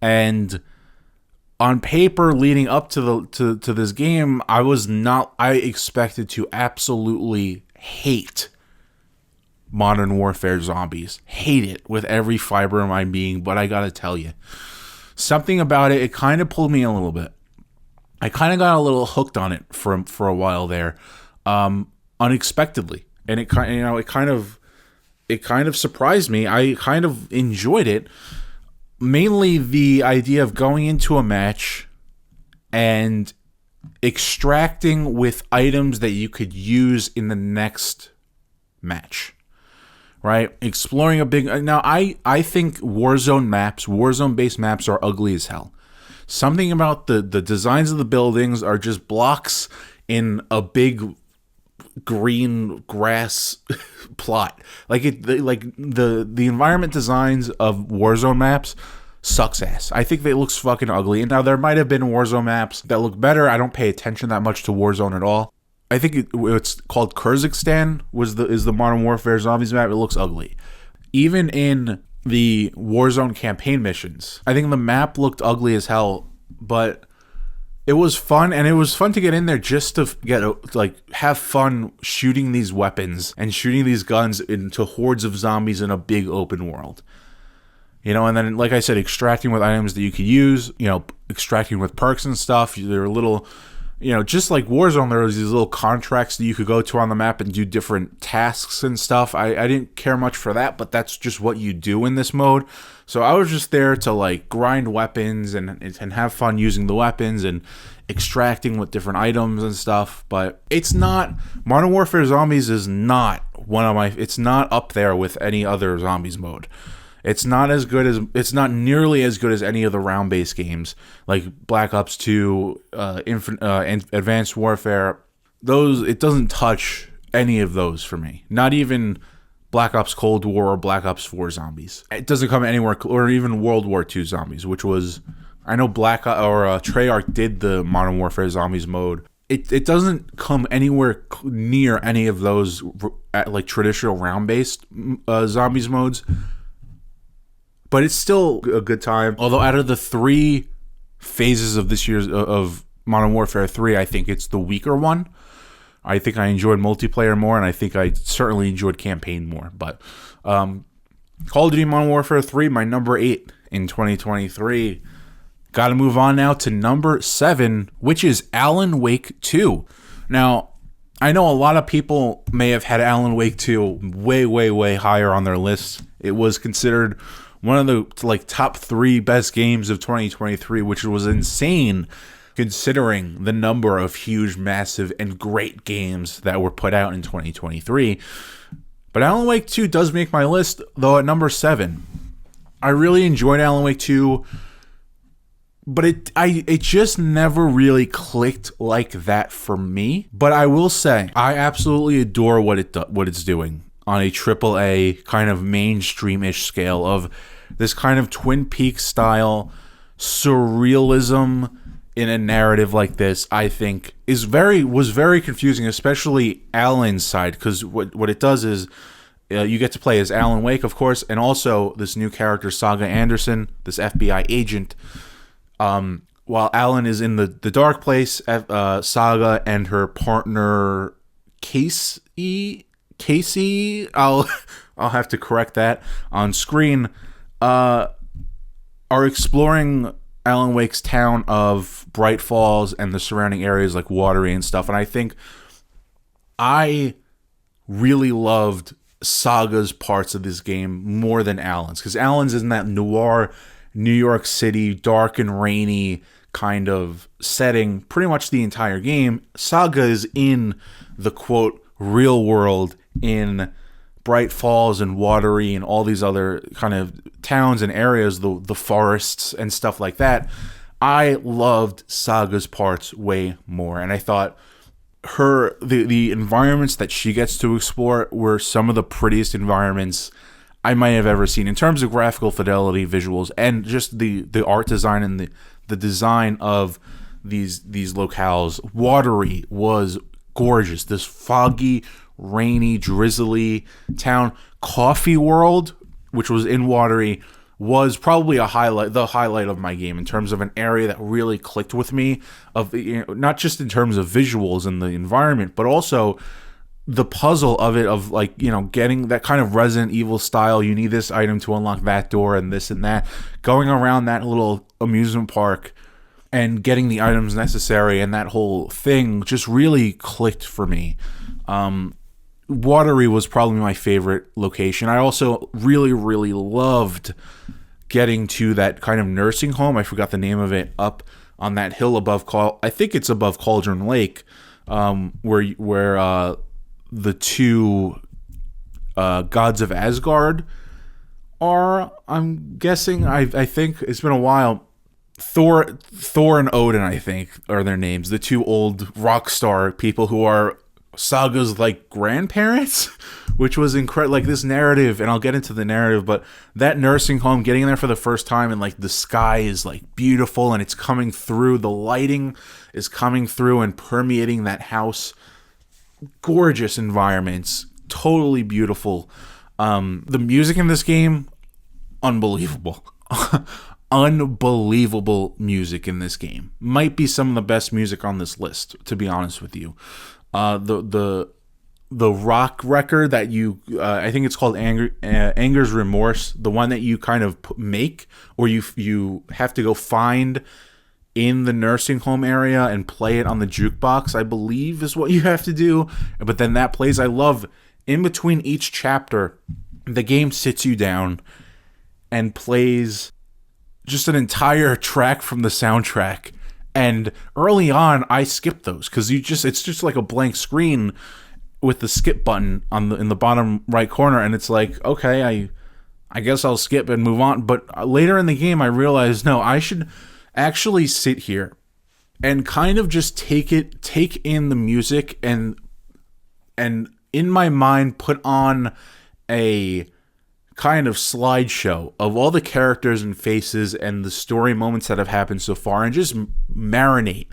And on paper, leading up to this game, I expected to absolutely hate Modern Warfare Zombies. Hate it with every fiber of my being, but I gotta tell you, something about it kind of pulled me a little bit. I kind of got a little hooked on it for a while there, unexpectedly, and it kind of surprised me. I kind of enjoyed it. Mainly the idea of going into a match and extracting with items that you could use in the next match, right? Exploring a big... Now, I think Warzone-based maps are ugly as hell. Something about the designs of the buildings are just blocks in a big green grass plot. The environment designs of Warzone maps sucks ass. I think it looks fucking ugly. And now there might have been Warzone maps that look better. I don't pay attention that much to Warzone at all. I think it's called Kyrgyzstan is the Modern Warfare Zombies map. It looks ugly. Even in the Warzone campaign missions, I think the map looked ugly as hell, but it was fun, and it was fun to get in there just to have fun shooting these weapons and shooting these guns into hordes of zombies in a big open world. And then, like I said, extracting with items that you could use, extracting with perks and stuff. There were little, just like Warzone, there was these little contracts that you could go to on the map and do different tasks and stuff. I didn't care much for that, but that's just what you do in this mode. So I was just there to grind weapons and have fun using the weapons and extracting with different items and stuff. But it's not, Modern Warfare Zombies is not it's not up there with any other zombies mode. It's not nearly as good as any of the round-based games like Black Ops 2, Advanced Warfare. It doesn't touch any of those for me. Not even Black Ops Cold War or Black Ops 4 Zombies. It doesn't come anywhere, or even World War II Zombies, which was, I know Treyarch did the Modern Warfare Zombies mode. It doesn't come anywhere near any of those traditional round-based zombies modes. But it's still a good time. Although out of the 3 phases of this year's of Modern Warfare 3, I think it's the weaker one. I think I enjoyed multiplayer more, and I think I certainly enjoyed campaign more. But Call of Duty Modern Warfare 3, my number 8 in 2023. Got to move on now to number 7, which is Alan Wake 2. Now, I know a lot of people may have had Alan Wake 2 way, way, way higher on their list. It was considered one of the top 3 best games of 2023, which was insane considering the number of huge, massive, and great games that were put out in 2023. But Alan Wake 2 does make my list, though, at number 7. I really enjoyed Alan Wake 2, but it just never really clicked like that for me. But I will say, I absolutely adore what it's doing on a AAA kind of mainstream-ish scale of this kind of Twin Peaks style surrealism in a narrative like this. I think was very confusing, especially Alan's side, because what it does is you get to play as Alan Wake, of course, and also this new character, Saga Anderson, this FBI agent. While Alan is in the dark place, Saga and her partner Casey, I'll have to correct that on screen, are exploring Alan Wake's town of Bright Falls and the surrounding areas like Watery and stuff. And I think I really loved Saga's parts of this game more than Alan's, because Alan's in that noir New York City, dark and rainy kind of setting pretty much the entire game. Saga is in the quote real world in Bright Falls and Watery and all these other kind of towns and areas, the forests and stuff like that. I loved Saga's parts way more, and I thought the environments that she gets to explore were some of the prettiest environments I might have ever seen in terms of graphical fidelity, visuals, and just the art design and the design of these locales. Watery was gorgeous. This foggy, rainy, drizzly town. Coffee World, which was in Watery, was probably the highlight of my game in terms of an area that really clicked with me, of not just in terms of visuals and the environment, but also the puzzle of it, of getting that kind of Resident Evil style. You need this item to unlock that door and this and that, going around that little amusement park and getting the items necessary, and that whole thing just really clicked for me. Watery was probably my favorite location. I also really, really loved getting to that kind of nursing home. I forgot the name of it, up on that hill above I think it's above Cauldron Lake, where the two gods of Asgard are, I'm guessing. I think it's been a while. Thor and Odin, I think, are their names. The two old rock star people who are Saga's grandparents, which was incredible. This narrative, and I'll get into the narrative, but that nursing home, getting in there for the first time, and the sky is beautiful, and it's coming through. The lighting is coming through and permeating that house. Gorgeous environments, totally beautiful. The music in this game, unbelievable. Unbelievable music in this game. Might be some of the best music on this list, to be honest with you. The rock record that you, I think it's called Anger's Remorse, the one that you kind of make, or you have to go find in the nursing home area and play it on the jukebox, I believe is what you have to do. But then that plays. I love, in between each chapter, the game sits you down and plays just an entire track from the soundtrack. And early on, I skipped those because it's just like a blank screen with the skip button in the bottom right corner, and it's okay, I guess I'll skip and move on. But later in the game, I realized, no, I should actually sit here and kind of just take in the music, and in my mind put on a kind of slideshow of all the characters and faces and the story moments that have happened so far, and just marinate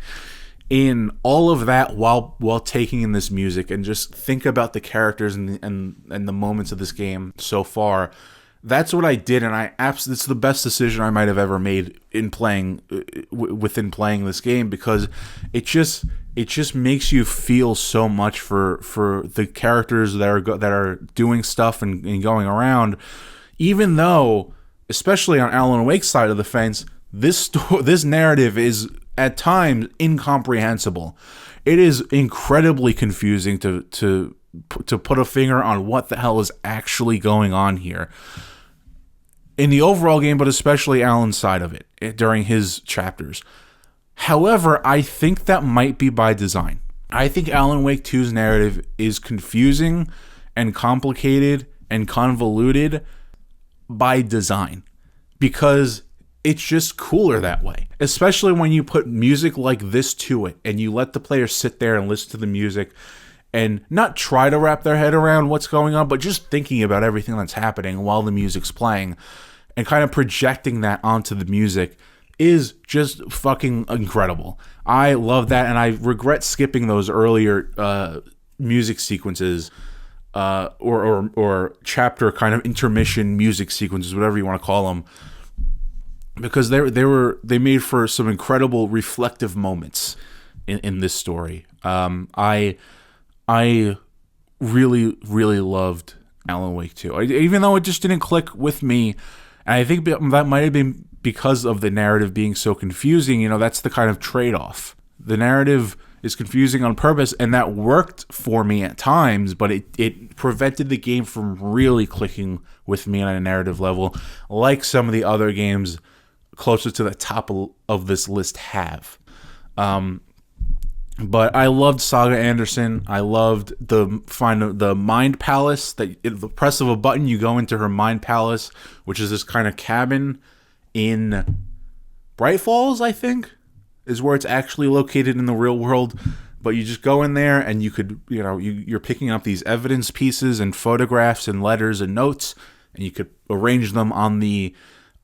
in all of that while taking in this music, and just think about the characters and the moments of this game so far. That's what I did, and it's the best decision I might have ever made in playing within playing this game, because it just makes you feel so much for the characters that are doing stuff and going around. Even though, especially on Alan Wake's side of the fence, this narrative is at times incomprehensible. It is incredibly confusing to put a finger on what the hell is actually going on here in the overall game, but especially Alan's side of it during his chapters. However, I think that might be by design. I think Alan Wake 2's narrative is confusing and complicated and convoluted by design, because it's just cooler that way, especially when you put music like this to it and you let the player sit there and listen to the music and not try to wrap their head around what's going on, but just thinking about everything that's happening while the music's playing and kind of projecting that onto the music is just fucking incredible. I love that, and I regret skipping those earlier music sequences or chapter kind of intermission music sequences, whatever you want to call them, because they made for some incredible reflective moments in this story. I really, really loved Alan Wake 2. Even though it just didn't click with me, and I think that might have been because of the narrative being so confusing. You know, that's the kind of trade-off. The narrative is confusing on purpose, and that worked for me at times, but it prevented the game from really clicking with me on a narrative level, like some of the other games closer to the top of this list have. But I loved Saga Anderson. I loved the Mind Palace. That the press of a button, you go into her Mind Palace, which is this kind of cabin in Bright Falls, I think, is where it's actually located in the real world. But you just go in there and you could, you're picking up these evidence pieces and photographs and letters and notes, and you could arrange them on the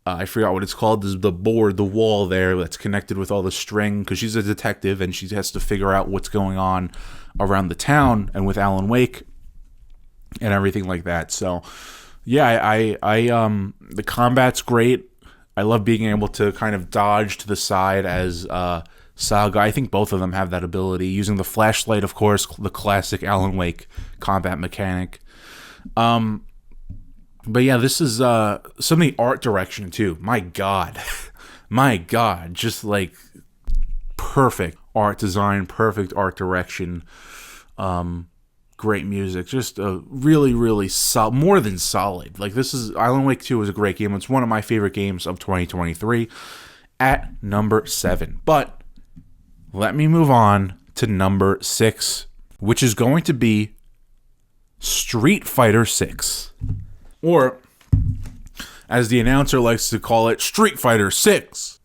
I forgot what it's called, the board, the wall there that's connected with all the string, because she's a detective and she has to figure out what's going on around the town and with Alan Wake and everything like that. So, yeah, the combat's great. I love being able to kind of dodge to the side as Saga. I think both of them have that ability. Using the flashlight, of course, the classic Alan Wake combat mechanic. But yeah, this is some of the art direction too. My God, just like perfect art design, perfect art direction, great music, just a really, really more than solid. Like Alan Wake 2 is a great game. It's one of my favorite games of 2023 at number 7. But let me move on to number 6, which is going to be Street Fighter 6. Or, as the announcer likes to call it, Street Fighter 6.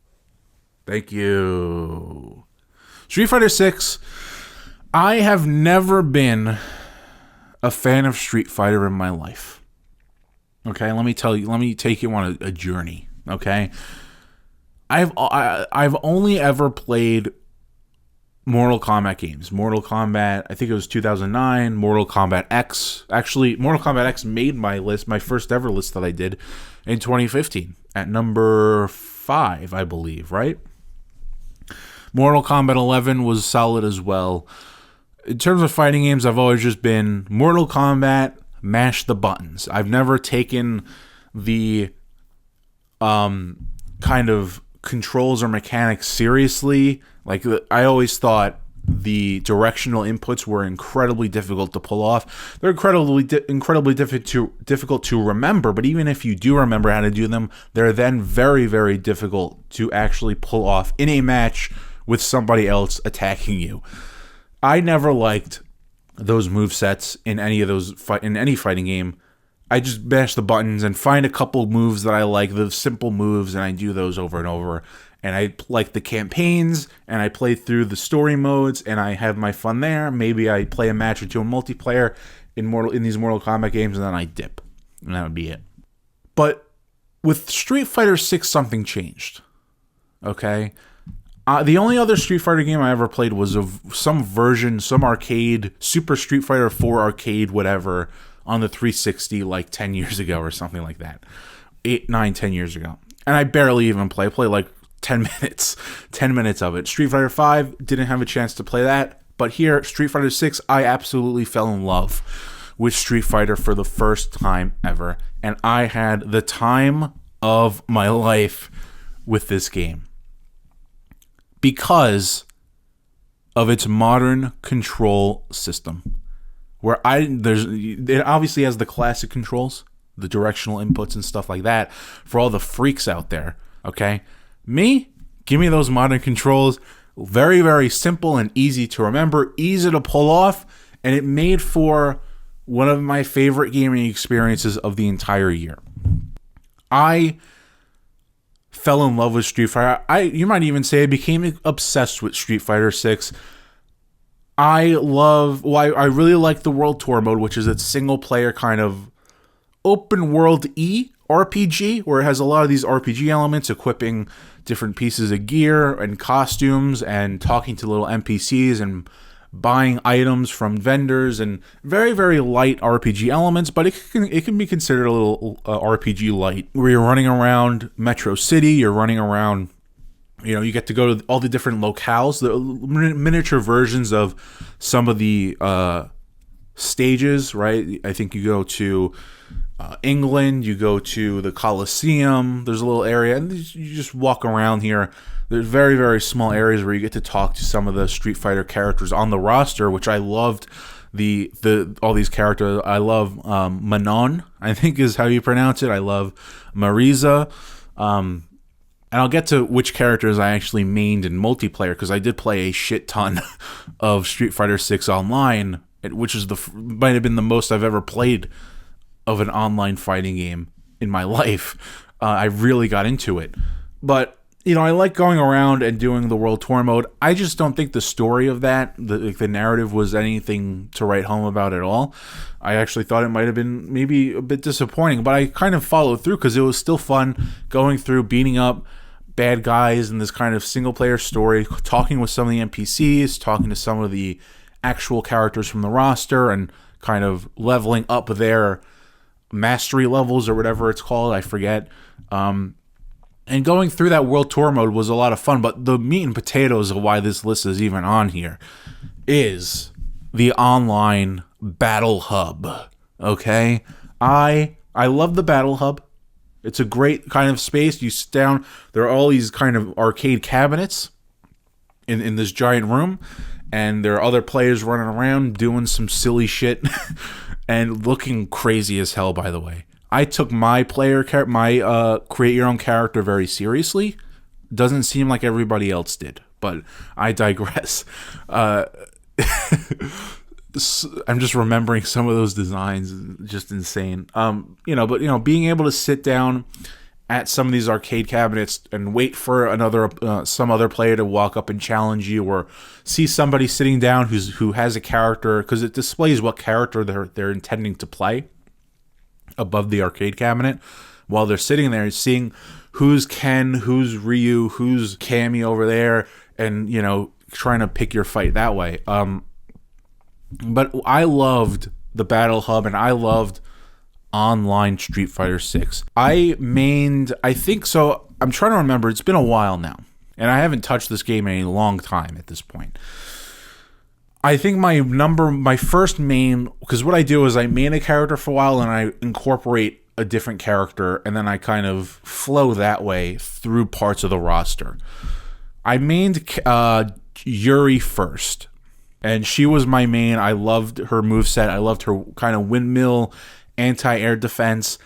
Thank you. Street Fighter 6. I have never been a fan of Street Fighter in my life. Okay, let me take you on a journey. Okay, I've only ever played Mortal Kombat games. Mortal Kombat, I think it was 2009. Mortal Kombat X. Actually, Mortal Kombat X made my list, my first ever list that I did in 2015 at number 5, I believe, right? Mortal Kombat 11 was solid as well. In terms of fighting games, I've always just been Mortal Kombat, mash the buttons. I've never taken the kind of controls or mechanics seriously. Like, I always thought the directional inputs were incredibly difficult to pull off. They're incredibly difficult to remember, but even if you do remember how to do them, they're then very, very difficult to actually pull off in a match with somebody else attacking you. I never liked those movesets in any of those in any fighting game. I just mash the buttons and find a couple moves that I like, the simple moves, and I do those over and over. And I like the campaigns, and I play through the story modes, and I have my fun there. Maybe I play a match or two in multiplayer in these Mortal Kombat games, and then I dip. And that would be it. But with Street Fighter 6, something changed. Okay? The only other Street Fighter game I ever played was of some version, some arcade, Super Street Fighter 4 arcade, whatever, on the 360 like 10 years ago or something like that. 8, 9, 10 years ago. And I barely even play. I play like 10 minutes of it. Street Fighter 5, didn't have a chance to play that. But here, Street Fighter 6, I absolutely fell in love with Street Fighter for the first time ever. And I had the time of my life with this game. Because of its modern control system. Where it obviously has the classic controls, the directional inputs and stuff like that for all the freaks out there, okay? Me, give me those modern controls. Very, very simple and easy to remember, easy to pull off, and it made for one of my favorite gaming experiences of the entire year. I fell in love with Street Fighter. You might even say I became obsessed with Street Fighter 6. I really like the World Tour mode, which is a single player kind of open world RPG, where it has a lot of these RPG elements, equipping different pieces of gear and costumes and talking to little NPCs and buying items from vendors, and very, very light RPG elements, but it can be considered a little RPG light, where you're running around Metro City, you're running around, you get to go to all the different locales, the miniature versions of some of the stages, right? I think you go to England, you go to the Colosseum, there's a little area, and you just walk around here. There's very, very small areas where you get to talk to some of the Street Fighter characters on the roster, which I loved. All these characters. I love Manon, I think is how you pronounce it. I love Marisa. And I'll get to which characters I actually mained in multiplayer, because I did play a shit ton of Street Fighter 6 online, which is might have been the most I've ever played of an online fighting game in my life. I really got into it. But I like going around and doing the World Tour mode. I just don't think the story of that, the narrative, was anything to write home about at all. I actually thought it might have been maybe a bit disappointing, but I kind of followed through because it was still fun going through, beating up bad guys in this kind of single-player story, talking with some of the NPCs, talking to some of the actual characters from the roster, and kind of leveling up their mastery levels or whatever it's called. I forget. And going through that World Tour mode was a lot of fun, but the meat and potatoes of why this list is even on here is the online Battle Hub. Okay? I love the Battle Hub. It's a great kind of space. You sit down, there are all these kind of arcade cabinets in this giant room, and there are other players running around doing some silly shit and looking crazy as hell, by the way. I took my create your own character very seriously. Doesn't seem like everybody else did, but I digress. I'm just remembering some of those designs, just insane. But being able to sit down at some of these arcade cabinets and wait for some other player to walk up and challenge you, or see somebody sitting down who has a character, because it displays what character they're intending to play above the arcade cabinet while they're sitting there, seeing who's Ken, who's Ryu, who's Cammy over there, and trying to pick your fight that way. But I loved the Battle Hub, and I loved online Street Fighter 6. I think so. I'm trying to remember. It's been a while now, and I haven't touched this game in a long time at this point. I think my first main, because what I do is I main a character for a while and I incorporate a different character, and then I kind of flow that way through parts of the roster. I mained Yuri first, and she was my main. I loved her moveset. I loved her kind of windmill anti-air defense.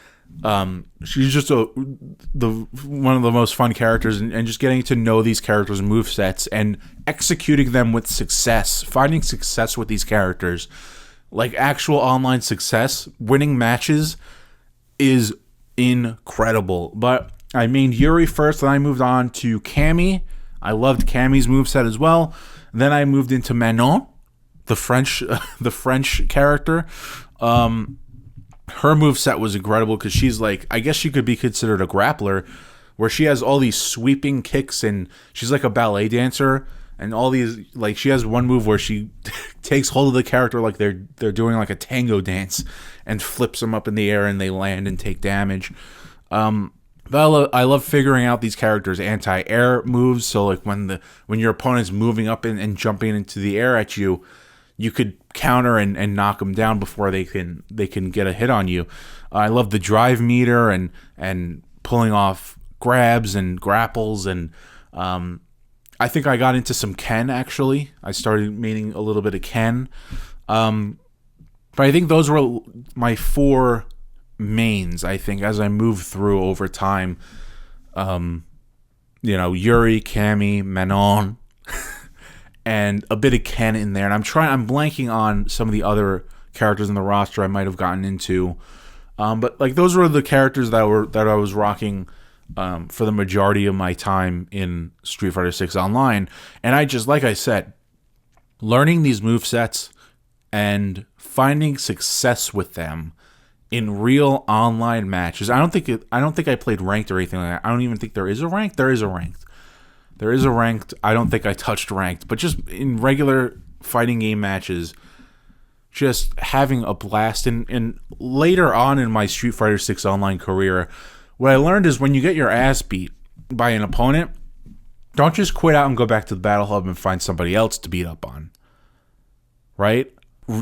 She's just one of the most fun characters, and just getting to know these characters' movesets and executing them with success, finding success with these characters, like actual online success, winning matches, is incredible. But I mained Yuri first, then I moved on to Cammy. I loved Cammy's moveset as well. Then I moved into Manon, the French character. Her moveset was incredible because she's like, I guess she could be considered a grappler, where she has all these sweeping kicks, and she's like a ballet dancer, and all these, like, she has one move where she takes hold of the character like they're doing like a tango dance and flips them up in the air and they land and take damage. But I love figuring out these characters' anti-air moves. So like when your opponent's moving up and jumping into the air at you, you could counter and knock them down before they can get a hit on you. I love the drive meter and pulling off grabs and grapples, and I think I got into some Ken, actually. I started maining a little bit of Ken. But I think those were my four mains, I think, as I moved through over time. Yuri, Cammy, Manon, and a bit of Ken in there. And I'm blanking on some of the other characters in the roster I might have gotten into. But like those were the characters that I was rocking for the majority of my time in Street Fighter 6 Online. And I just, like I said, learning these movesets and finding success with them in real online matches. I don't think I played ranked or anything like that. I don't even think there is a ranked. There is a ranked. I don't think I touched ranked, but just in regular fighting game matches, just having a blast. And later on in my Street Fighter 6 Online career, what I learned is when you get your ass beat by an opponent, don't just quit out and go back to the Battle Hub and find somebody else to beat up on. Right?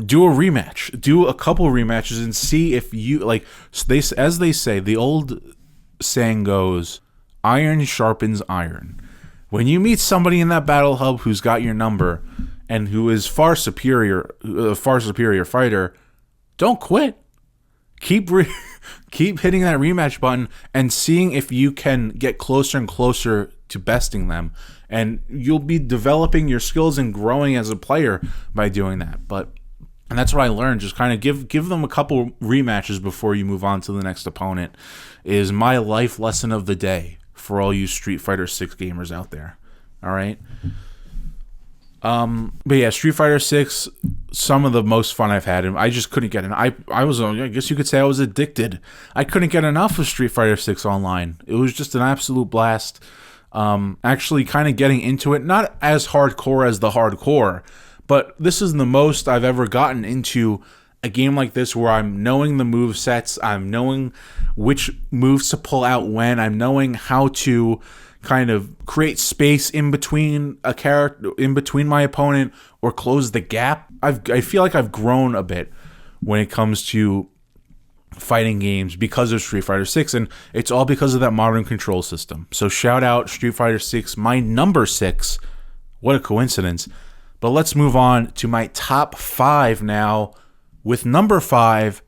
Do a rematch. Do a couple rematches and see if you, like, as they say, the old saying goes, iron sharpens iron. When you meet somebody in that Battle Hub who's got your number and who is far superior fighter, don't quit. Keep hitting that rematch button and seeing if you can get closer and closer to besting them. And you'll be developing your skills and growing as a player by doing that. And that's what I learned. Just kind of give them a couple rematches before you move on to the next opponent is my life lesson of the day for all you Street Fighter 6 gamers out there. All right? But yeah, Street Fighter 6, some of the most fun I've had. And I just couldn't get I guess you could say I was addicted. I couldn't get enough of Street Fighter 6 Online. It was just an absolute blast. Actually kind of getting into it, not as hardcore as the hardcore, but this is the most I've ever gotten into a game like this where I'm knowing the move sets, I'm knowing which moves to pull out when, I'm knowing how to kind of create space in between a character, in between my opponent, or close the gap. I feel like I've grown a bit when it comes to fighting games because of Street Fighter 6, and it's all because of that modern control system. So shout out Street Fighter 6, my number 6. What a coincidence. But let's move on to my top 5 now. With number 5,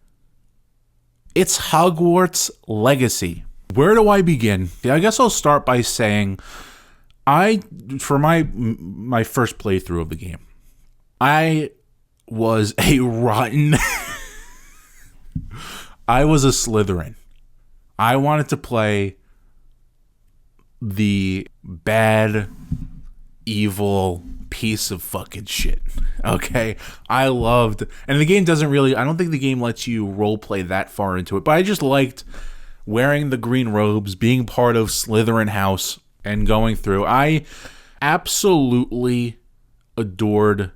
it's Hogwarts Legacy. Where do I begin? I guess I'll start by saying for my first playthrough of the game, I was a rotten I was a Slytherin. I wanted to play the bad, evil piece of fucking shit. Okay? I loved, and the game doesn't really, I don't think the game lets you roleplay that far into it, but I just liked wearing the green robes, being part of Slytherin House, and going through. I absolutely adored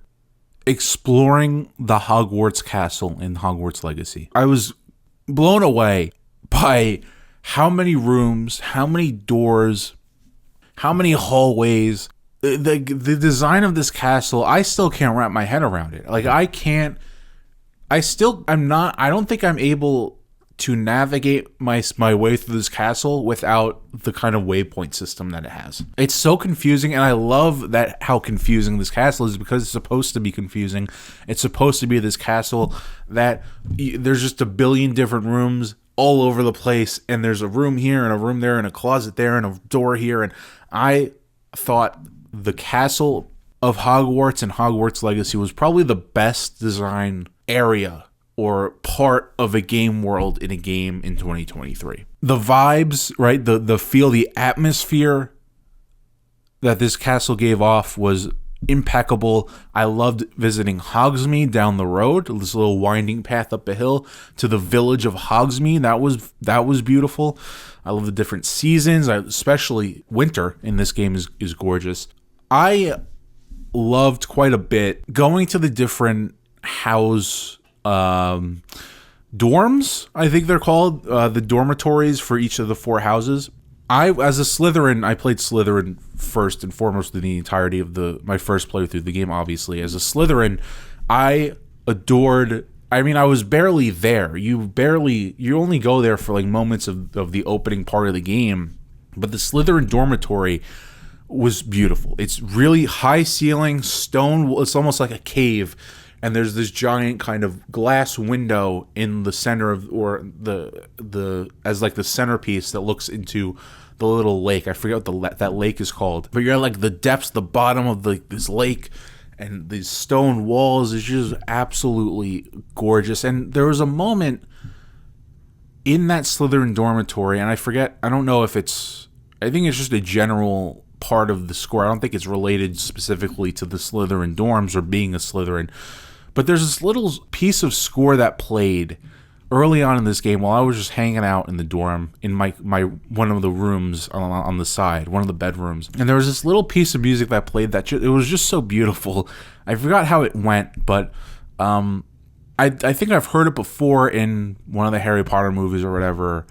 exploring the Hogwarts castle in Hogwarts Legacy. I was blown away by how many rooms, how many doors, how many hallways. The design of this castle, I still can't wrap my head around it. Like, I don't think I'm able to navigate my way through this castle without the kind of waypoint system that it has. It's so confusing, and I love that how confusing this castle is, because it's supposed to be confusing. It's supposed to be this castle that there's just a billion different rooms all over the place, and there's a room here and a room there and a closet there and a door here, and I thought the castle of Hogwarts and Hogwarts Legacy was probably the best design area or part of a game world in a game in 2023. The vibes, right? The feel, the atmosphere that this castle gave off was impeccable. I loved visiting Hogsmeade down the road, this little winding path up a hill to the village of Hogsmeade. That was beautiful. I love the different seasons, especially winter in this game is gorgeous. I loved quite a bit going to the different house dorms, I think they're called, the dormitories for each of the 4 houses. As a Slytherin, I played Slytherin first and foremost in the entirety of my first playthrough of the game, obviously. As a Slytherin, I adored, I was barely there. You only go there for like moments of the opening part of the game, but the Slytherin dormitory was beautiful. It's really high ceiling, stone, it's almost like a cave, and there's this giant kind of glass window in the center of, or the as like the centerpiece that looks into the little lake. I forget what that lake is called, but you're at like the depths, the bottom of this lake, and these stone walls is just absolutely gorgeous. And there was a moment in that Slytherin dormitory, and I don't know if I think it's just a general part of the score. I don't think it's related specifically to the Slytherin dorms or being a Slytherin. But there's this little piece of score that played early on in this game while I was just hanging out in the dorm in my one of the rooms on the side, one of the bedrooms. And there was this little piece of music that played that it was just so beautiful. I forgot how it went, but I think I've heard it before in one of the Harry Potter movies or whatever.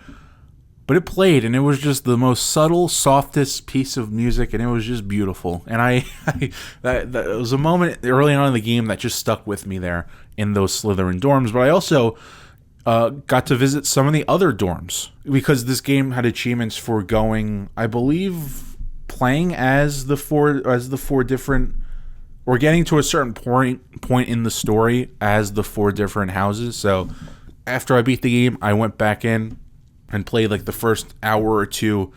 But it played, and it was just the most subtle, softest piece of music, and it was just beautiful. And that was a moment early on in the game that just stuck with me there in those Slytherin dorms. But I also got to visit some of the other dorms because this game had achievements for going, I believe, playing as the four different, or getting to a certain point in the story as the four different houses. So after I beat the game, I went back in and played like the first hour or two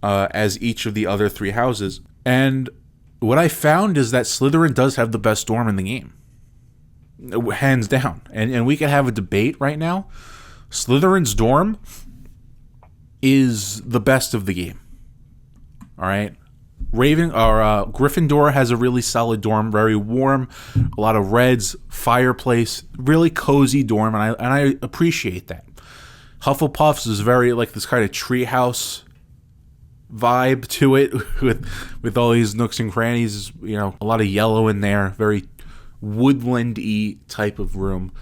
as each of the other three houses. And what I found is that Slytherin does have the best dorm in the game. Hands down. And we can have a debate right now. Slytherin's dorm is the best of the game. All right? Gryffindor has a really solid dorm, very warm, a lot of reds, fireplace, really cozy dorm, and I appreciate that. Hufflepuff's is very like this kind of treehouse vibe to it with all these nooks and crannies, you know, a lot of yellow in there, very woodland-y type of room.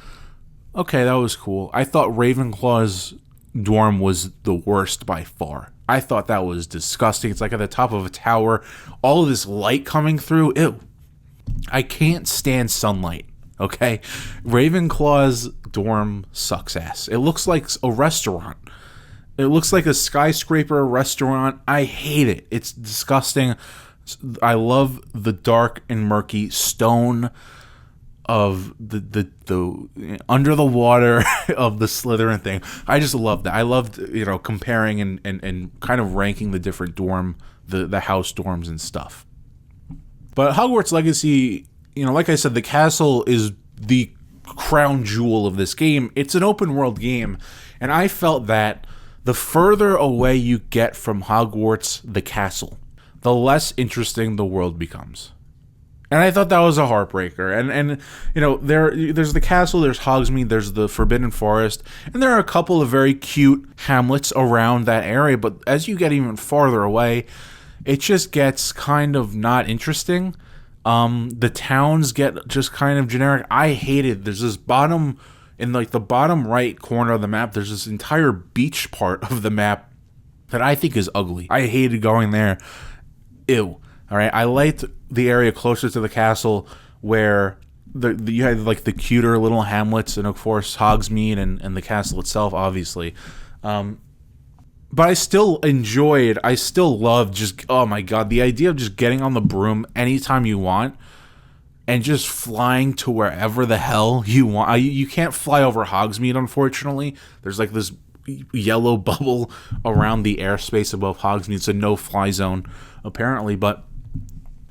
Okay, that was cool. I thought Ravenclaw's dorm was the worst by far. I thought that was disgusting. It's like at the top of a tower, all of this light coming through. Ew. I can't stand sunlight. Okay, Ravenclaw's dorm sucks ass. It looks like a restaurant. It looks like a skyscraper restaurant. I hate it. It's disgusting. I love the dark and murky stone of the under the water of the Slytherin thing. I just loved that. I loved, you know, comparing and kind of ranking the different the house dorms and stuff. But Hogwarts Legacy, you know, like I said, the castle is the crown jewel of this game. It's an open world game, and I felt that the further away you get from Hogwarts, the castle, the less interesting the world becomes. And I thought that was a heartbreaker. And you know, there's the castle, there's Hogsmeade, there's the Forbidden Forest, and there are a couple of very cute hamlets around that area, but as you get even farther away, it just gets kind of not interesting. The towns get just kind of generic. I hated, there's this in like the bottom right corner of the map, there's this entire beach part of the map that I think is ugly. I hated going there. Ew. All right, I liked the area closer to the castle where you had like the cuter little hamlets, and of course Hogsmeade and the castle itself, obviously. But I still loved just, oh my god, the idea of just getting on the broom anytime you want and just flying to wherever the hell you want. You can't fly over Hogsmeade, unfortunately. There's like this yellow bubble around the airspace above Hogsmeade. It's a no-fly zone, apparently, but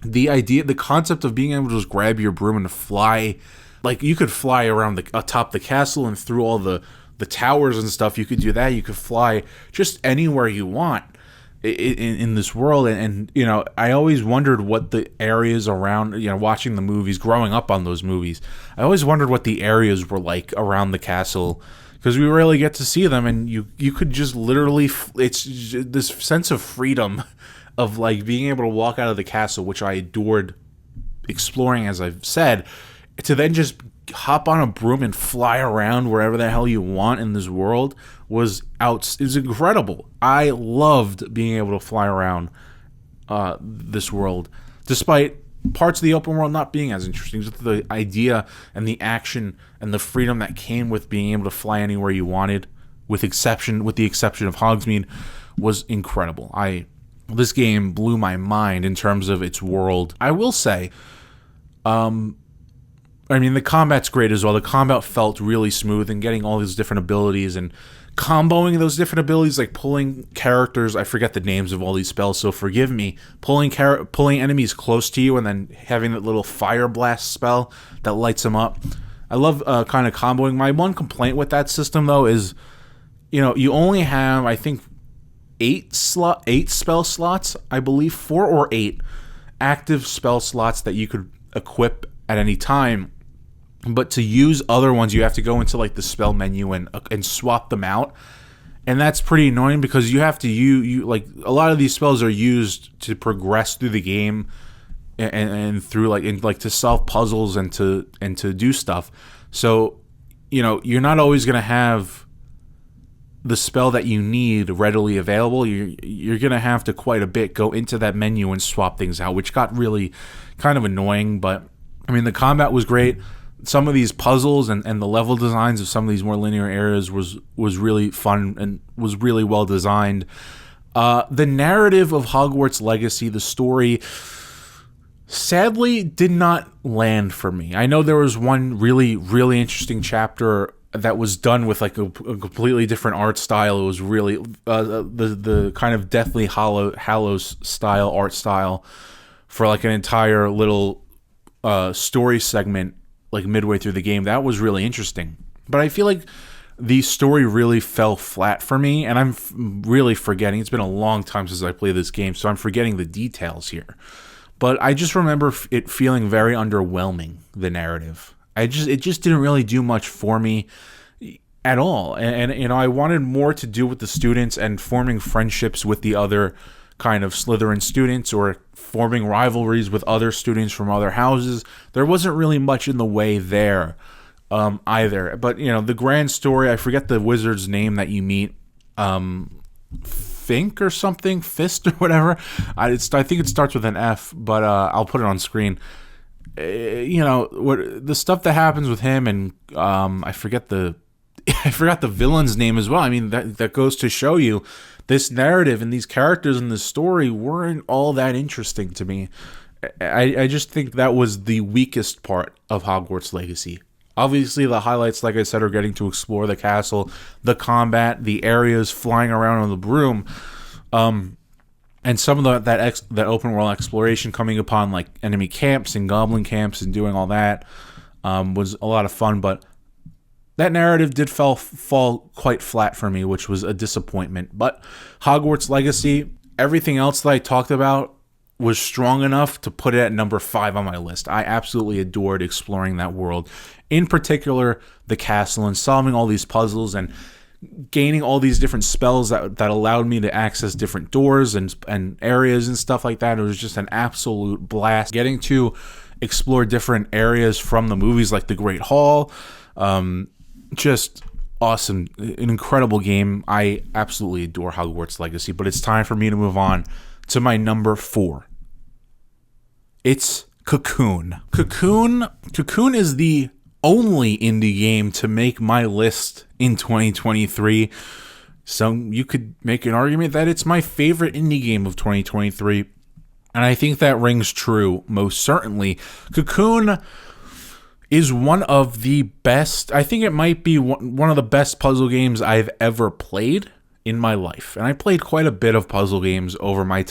the concept of being able to just grab your broom and fly, like you could fly around atop the castle and through all the towers and stuff. You could do that. You could fly just anywhere you want in this world. And you know, I always wondered what the areas around, you know, watching the movies, growing up on those movies, I always wondered what the areas were like around the castle, because we rarely get to see them. And you could just literally, it's this sense of freedom of like being able to walk out of the castle, which I adored exploring, as I've said, to then just hop on a broom and fly around wherever the hell you want in this world was incredible. I loved being able to fly around this world, despite parts of the open world not being as interesting. Just the idea and the action and the freedom that came with being able to fly anywhere you wanted, with the exception of Hogsmeade, was incredible. This game blew my mind in terms of its world. I will say, I mean, the combat's great as well. The combat felt really smooth, and getting all these different abilities and comboing those different abilities, like pulling characters. I forget the names of all these spells, so forgive me. Pulling enemies close to you, and then having that little fire blast spell that lights them up. I love kind of comboing. My one complaint with that system, though, is you only have, I think, 8 spell slots. I believe 4 or 8 active spell slots that you could equip at any time. But to use other ones, you have to go into like the spell menu and swap them out, and that's pretty annoying because you have to you like a lot of these spells are used to progress through the game and through like to solve puzzles and to do stuff. So you're not always gonna have the spell that you need readily available. You're gonna have to quite a bit go into that menu and swap things out, which got really kind of annoying. But I mean, the combat was great. Some of these puzzles and the level designs of some of these more linear areas was really fun and was really well designed. The narrative of Hogwarts Legacy, the story, sadly did not land for me. I know there was one really, really interesting chapter that was done with like a completely different art style. It was really the kind of Deathly Hallows style art style for like an entire little story segment, like midway through the game. That was really interesting, but I feel like the story really fell flat for me, and I'm really forgetting. It's been a long time since I played this game, so I'm forgetting the details here. But I just remember it feeling very underwhelming, the narrative. It just didn't really do much for me at all, and I wanted more to do with the students and forming friendships with the other kind of Slytherin students, or forming rivalries with other students from other houses. There wasn't really much in the way there either. But the grand story, I forget the wizard's name that you meet, Fink or something, Fist or whatever. I think it starts with an F, but I'll put it on screen. What the stuff that happens with him, and I forgot the villain's name as well. I mean, that goes to show you this narrative and these characters in this story weren't all that interesting to me. I just think that was the weakest part of Hogwarts Legacy. Obviously, the highlights, like I said, are getting to explore the castle, the combat, the areas, flying around on the broom, and some of that open world exploration, coming upon like enemy camps and goblin camps and doing all that was a lot of fun. But that narrative did fall quite flat for me, which was a disappointment. But Hogwarts Legacy, everything else that I talked about was strong enough to put it at number 5 on my list. I absolutely adored exploring that world. In particular, the castle and solving all these puzzles and gaining all these different spells that allowed me to access different doors and areas and stuff like that. It was just an absolute blast. Getting to explore different areas from the movies, like the Great Hall. Just awesome. An incredible game. I absolutely adore Hogwarts Legacy, but it's time for me to move on to my number 4. It's Cocoon. Cocoon is the only indie game to make my list in 2023. So you could make an argument that it's my favorite indie game of 2023. And I think that rings true, most certainly. Cocoon is one of the best, I think it might be one of the best puzzle games I've ever played in my life. And I played quite a bit of puzzle games over my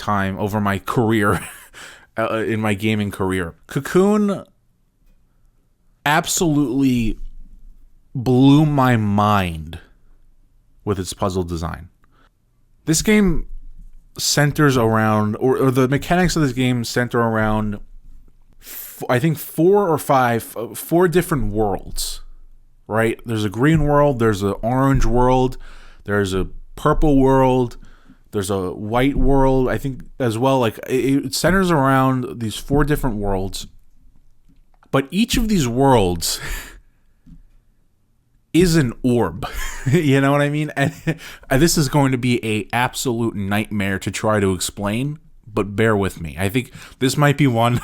career, in my gaming career. Cocoon absolutely blew my mind with its puzzle design. This game centers around, or the mechanics of this game center around, I think 4 different worlds, right? There's a green world, there's an orange world, there's a purple world, there's a white world, I think, as well. Like, it centers around these 4 different worlds, but each of these worlds is an orb. You know what I mean? And this is going to be a absolute nightmare to try to explain, but bear with me. I think this might be one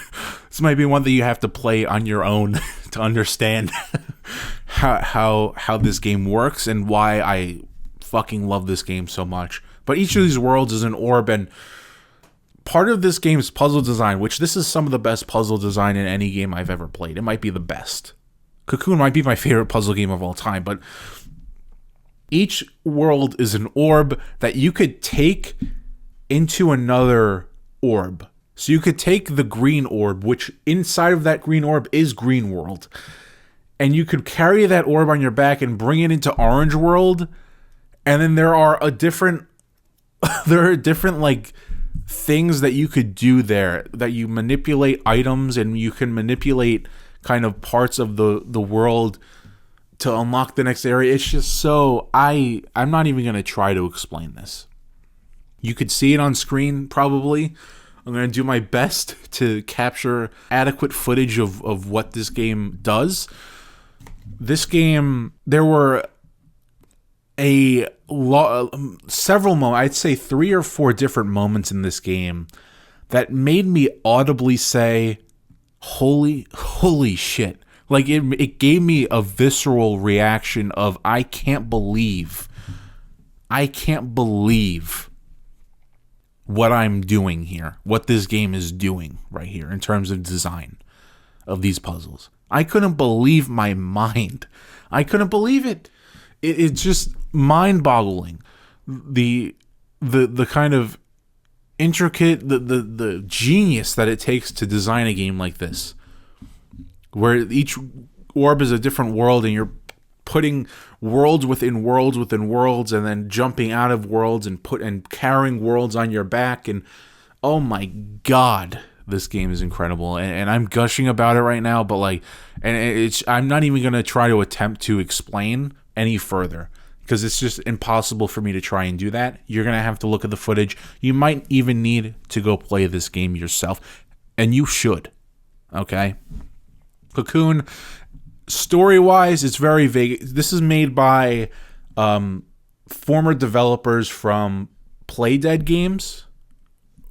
that you have to play on your own to understand how this game works and why I fucking love this game so much. But each of these worlds is an orb, and part of this game's puzzle design, which this is some of the best puzzle design in any game I've ever played. It might be the best. Cocoon might be my favorite puzzle game of all time, but Each world is an orb that you could take into another orb. So you could take the green orb, which inside of that green orb is Green World, and you could carry that orb on your back and bring it into Orange World. And then there are different like things that you could do there, that you manipulate items and you can manipulate kind of parts of the world to unlock the next area. It's just so I'm not even going to try to explain this. You could see it on screen probably. I'm going to do my best to capture adequate footage of what this game does. This game, there were several moments, I'd say 3 or 4 different moments in this game that made me audibly say, holy shit. Like, it gave me a visceral reaction of, I can't believe what I'm doing here, what this game is doing right here in terms of design of these puzzles. I couldn't believe my mind. I couldn't believe it. It's just mind-boggling. The kind of intricate, the genius that it takes to design a game like this, where each orb is a different world and you're putting worlds within worlds within worlds and then jumping out of worlds and carrying worlds on your back. And oh my god, this game is incredible. And I'm gushing about it right now, but I'm not even going to try to attempt to explain any further, because it's just impossible for me to try and do that. You're going to have to look at the footage. You might even need to go play this game yourself, and you should. Okay? Cocoon, story-wise, it's very vague. This is made by former developers from Playdead Games,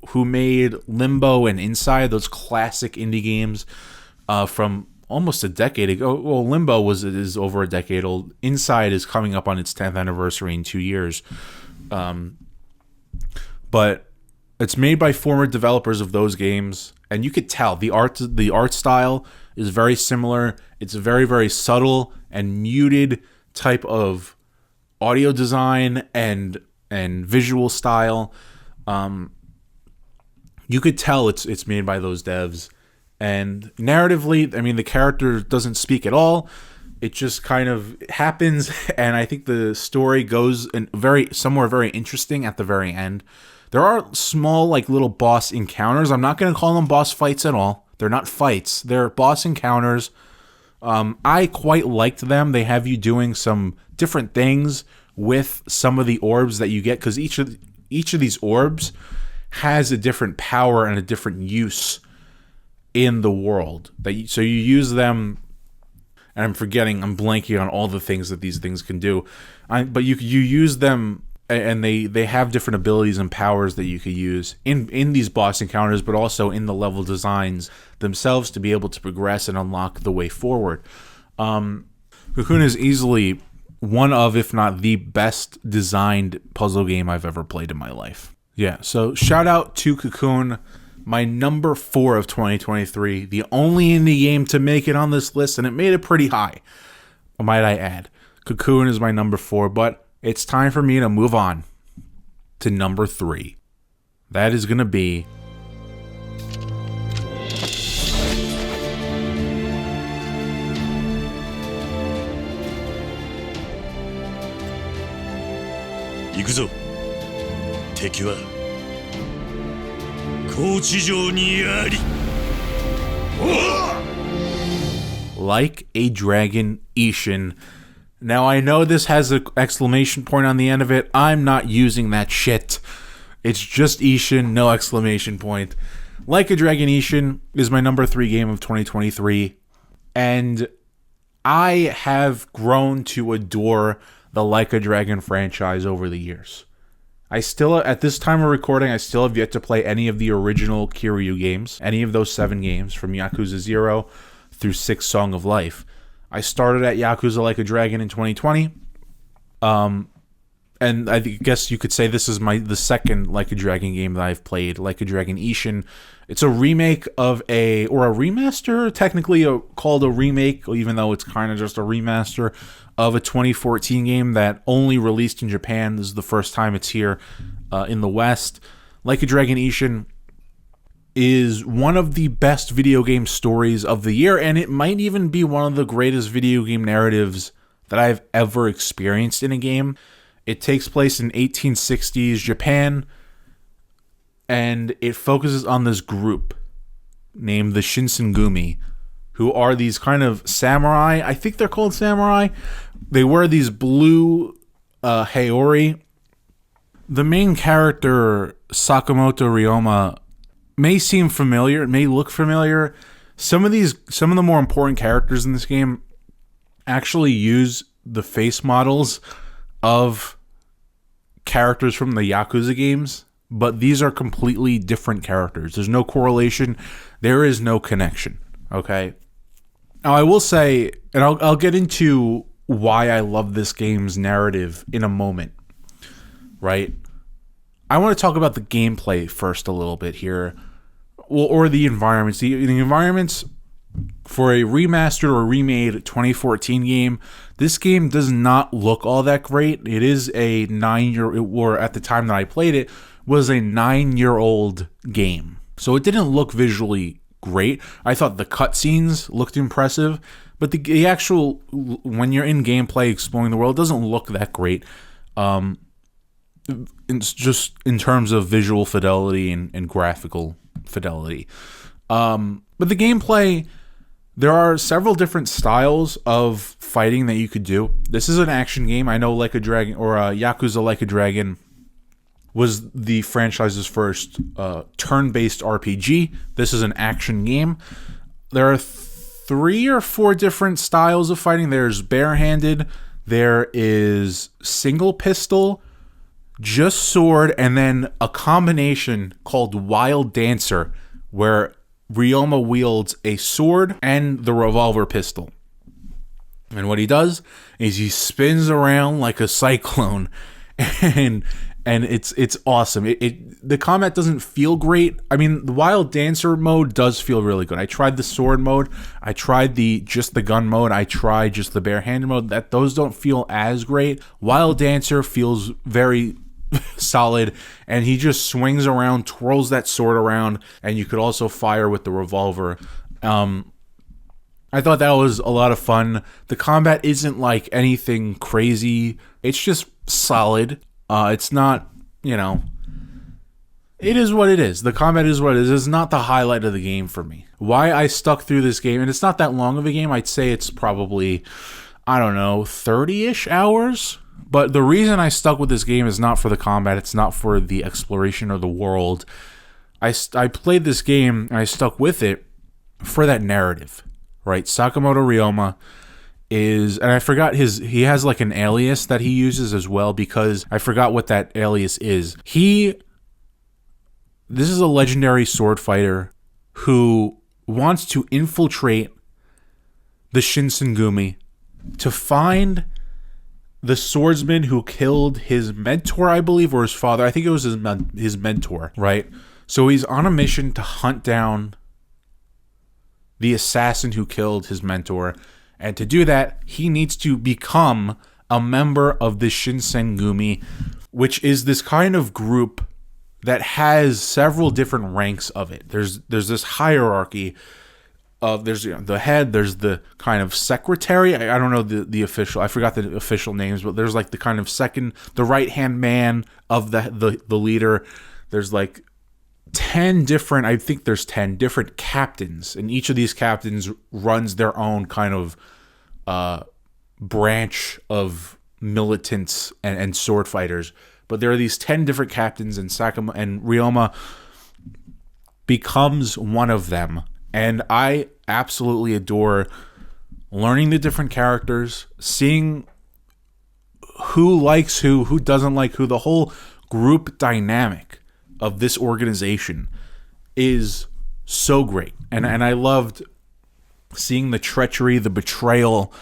who made Limbo and Inside, those classic indie games from almost a decade ago. Well, Limbo is over a decade old. Inside is coming up on its 10th anniversary in 2 years. But it's made by former developers of those games, and you could tell the art style is very similar. It's a very, very subtle and muted type of audio design and visual style. You could tell it's made by those devs. And narratively, I mean, the character doesn't speak at all. It just kind of happens, and I think the story goes somewhere very interesting at the very end. There are small, like, little boss encounters. I'm not going to call them boss fights at all. They're not fights. They're boss encounters. I quite liked them. They have you doing some different things with some of the orbs that you get, because each of these orbs has a different power and a different use in the world. So you use them, and I'm blanking on all the things that these things can do. But you use them, and they have different abilities and powers that you could use in these boss encounters, but also in the level designs themselves to be able to progress and unlock the way forward. Cocoon is easily one of, if not the best designed puzzle game I've ever played in my life. Yeah, so shout out to Cocoon, my number 4 of 2023, the only indie game to make it on this list, and it made it pretty high, might I add. Cocoon is my number 4, but it's time for me to move on to number 3. That is going to be Ikuzo. 敵は高地上にあり。Like a Dragon Ishin. Now, I know this has an exclamation point on the end of it. I'm not using that shit. It's just Ishin, no exclamation point. Like a Dragon Ishin is my number 3 game of 2023. And I have grown to adore the Like a Dragon franchise over the years. I still, at this time of recording, I still have yet to play any of the original Kiryu games, any of those 7 games from Yakuza 0 through 6 Song of Life. I started at Yakuza Like a Dragon in 2020, and I guess you could say this is the second Like a Dragon game that I've played. Like a Dragon Ishin It's a remake of a remaster, technically called a remake, even though it's kind of just a remaster of a 2014 game that only released in Japan. This is the first time it's here in the West. Like a Dragon Ishin is one of the best video game stories of the year, and it might even be one of the greatest video game narratives that I've ever experienced in a game. It takes place in 1860s Japan, and it focuses on this group named the Shinsengumi, who are these kind of samurai. I think they're called samurai. They wear these blue haori. The main character, Sakamoto Ryoma, may seem familiar. It may look familiar. Some of the more important characters in this game actually use the face models of characters from the Yakuza games, but these are completely different characters. There's no correlation. There is no connection. Okay. Now I will say, and I'll get into why I love this game's narrative in a moment. Right? I want to talk about the gameplay first a little bit here. Well, or the environments. The environments for a remastered or remade 2014 game, this game does not look all that great. It is a 9-year, or at the time that I played it, was a 9-year-old game. So it didn't look visually great. I thought the cutscenes looked impressive, but the actual, when you're in gameplay exploring the world, it doesn't look that great. It's just in terms of visual fidelity and graphical fidelity. But the gameplay, there are several different styles of fighting that you could do. This is an action game. I know Like a Dragon, or Yakuza Like a Dragon, was the franchise's first turn-based RPG. This is an action game. There are 3 or 4 different styles of fighting. There's barehanded, there is single pistol, just sword, and then a combination called Wild Dancer, where Ryoma wields a sword and the revolver pistol. And what he does is he spins around like a cyclone, and it's awesome. The combat doesn't feel great. I mean, the Wild Dancer mode does feel really good. I tried the sword mode. I tried just the gun mode. I tried just the barehanded mode. Those don't feel as great. Wild Dancer feels very solid, and he just swings around, twirls that sword around, and you could also fire with the revolver. I thought that was a lot of fun. The combat isn't like anything crazy. It's just solid. It's not, it is what it is. The combat is what it is. It's not the highlight of the game for me. Why I stuck through this game, and it's not that long of a game. I'd say it's probably, 30-ish hours. But the reason I stuck with this game is not for the combat. It's not for the exploration or the world. I played this game, and I stuck with it for that narrative, right? Sakamoto Ryoma is, and I forgot he has like an alias that he uses as well, because I forgot what that alias is. This is a legendary sword fighter who wants to infiltrate the Shinsengumi to find the swordsman who killed his mentor, I believe, or his father. I think it was his mentor, right? So he's on a mission to hunt down the assassin who killed his mentor. And to do that, he needs to become a member of the Shinsengumi, which is this kind of group that has several different ranks of it. There's this hierarchy of, there's the head, there's the kind of secretary. I don't know the official, I forgot the official names, but there's like the kind of the right-hand man of the leader. There's like 10 different, I think there's 10 different captains, and each of these captains runs their own kind of branch of militants and sword fighters. But there are these 10 different captains, and Ryoma becomes one of them. And I absolutely adore learning the different characters, seeing who likes who doesn't like who. The whole group dynamic of this organization is so great. And I loved seeing the treachery, the betrayal.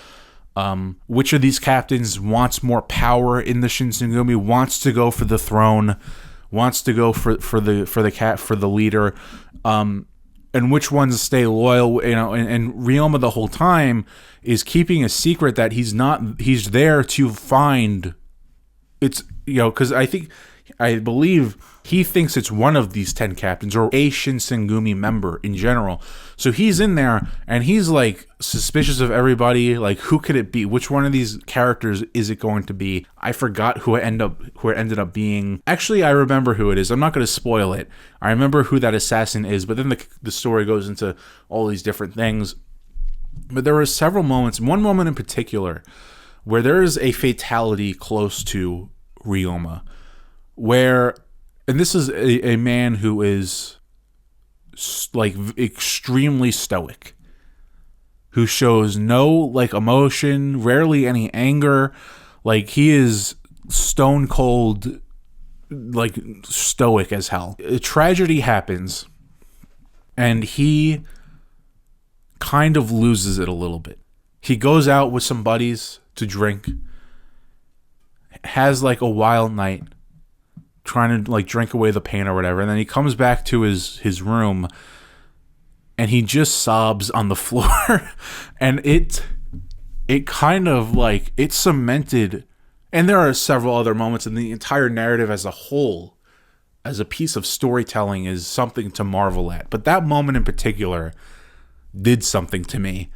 Which of these captains wants more power in the Shinsengumi, wants to go for the throne, wants to go for the leader, and which ones stay loyal, and Ryoma the whole time is keeping a secret that he's there to find. It's, because I believe he thinks it's one of these 10 captains or a Shinsengumi member in general. So he's in there and he's like suspicious of everybody. Like, who could it be? Which one of these characters is it going to be? I forgot who it ended up being. Actually, I remember who it is. I'm not going to spoil it. I remember who that assassin is, but then the story goes into all these different things. But there were several moments, one moment in particular, where there is a fatality close to Ryoma, where, and this is a man who is like extremely stoic, who shows no like emotion, rarely any anger. Like, he is stone cold, like stoic as hell. A tragedy happens and he kind of loses it a little bit. He goes out with some buddies to drink, has like a wild night, trying to like drink away the pain or whatever, and then he comes back to his room and he just sobs on the floor. And it kind of like, it cemented, and there are several other moments in the entire narrative as a whole, as a piece of storytelling, is something to marvel at. But that moment in particular did something to me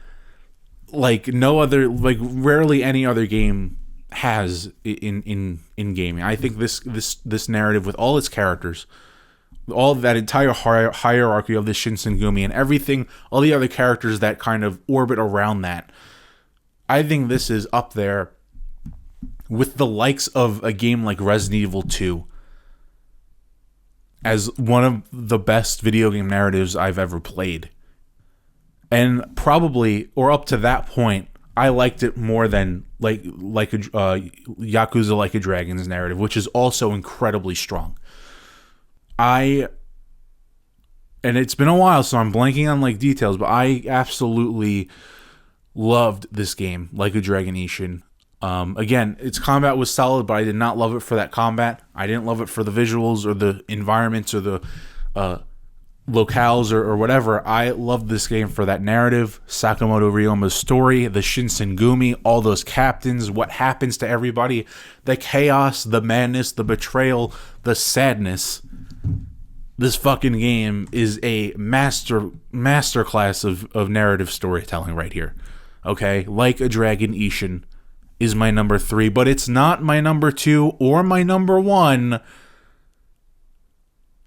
like no other, like rarely any other game has in gaming. I think this narrative, with all its characters, all that entire hierarchy of the Shinsengumi and everything, all the other characters that kind of orbit around that, I think this is up there with the likes of a game like Resident Evil 2 as one of the best video game narratives I've ever played. And probably, or up to that point, I liked it more than Yakuza Like a Dragon's narrative, which is also incredibly strong. And it's been a while, so I'm blanking on like details, but I absolutely loved this game, Like a Dragon Ishin. Again, its combat was solid, but I did not love it for that combat. I didn't love it for the visuals or the environments or the locales or whatever. I loved this game for that narrative, Sakamoto Ryoma's story, the Shinsengumi, all those captains, what happens to everybody, the chaos, the madness, the betrayal, the sadness. This fucking game is a masterclass of narrative storytelling right here. Okay, Like a Dragon Ishin is my number 3, but it's not my number 2 or my number 1,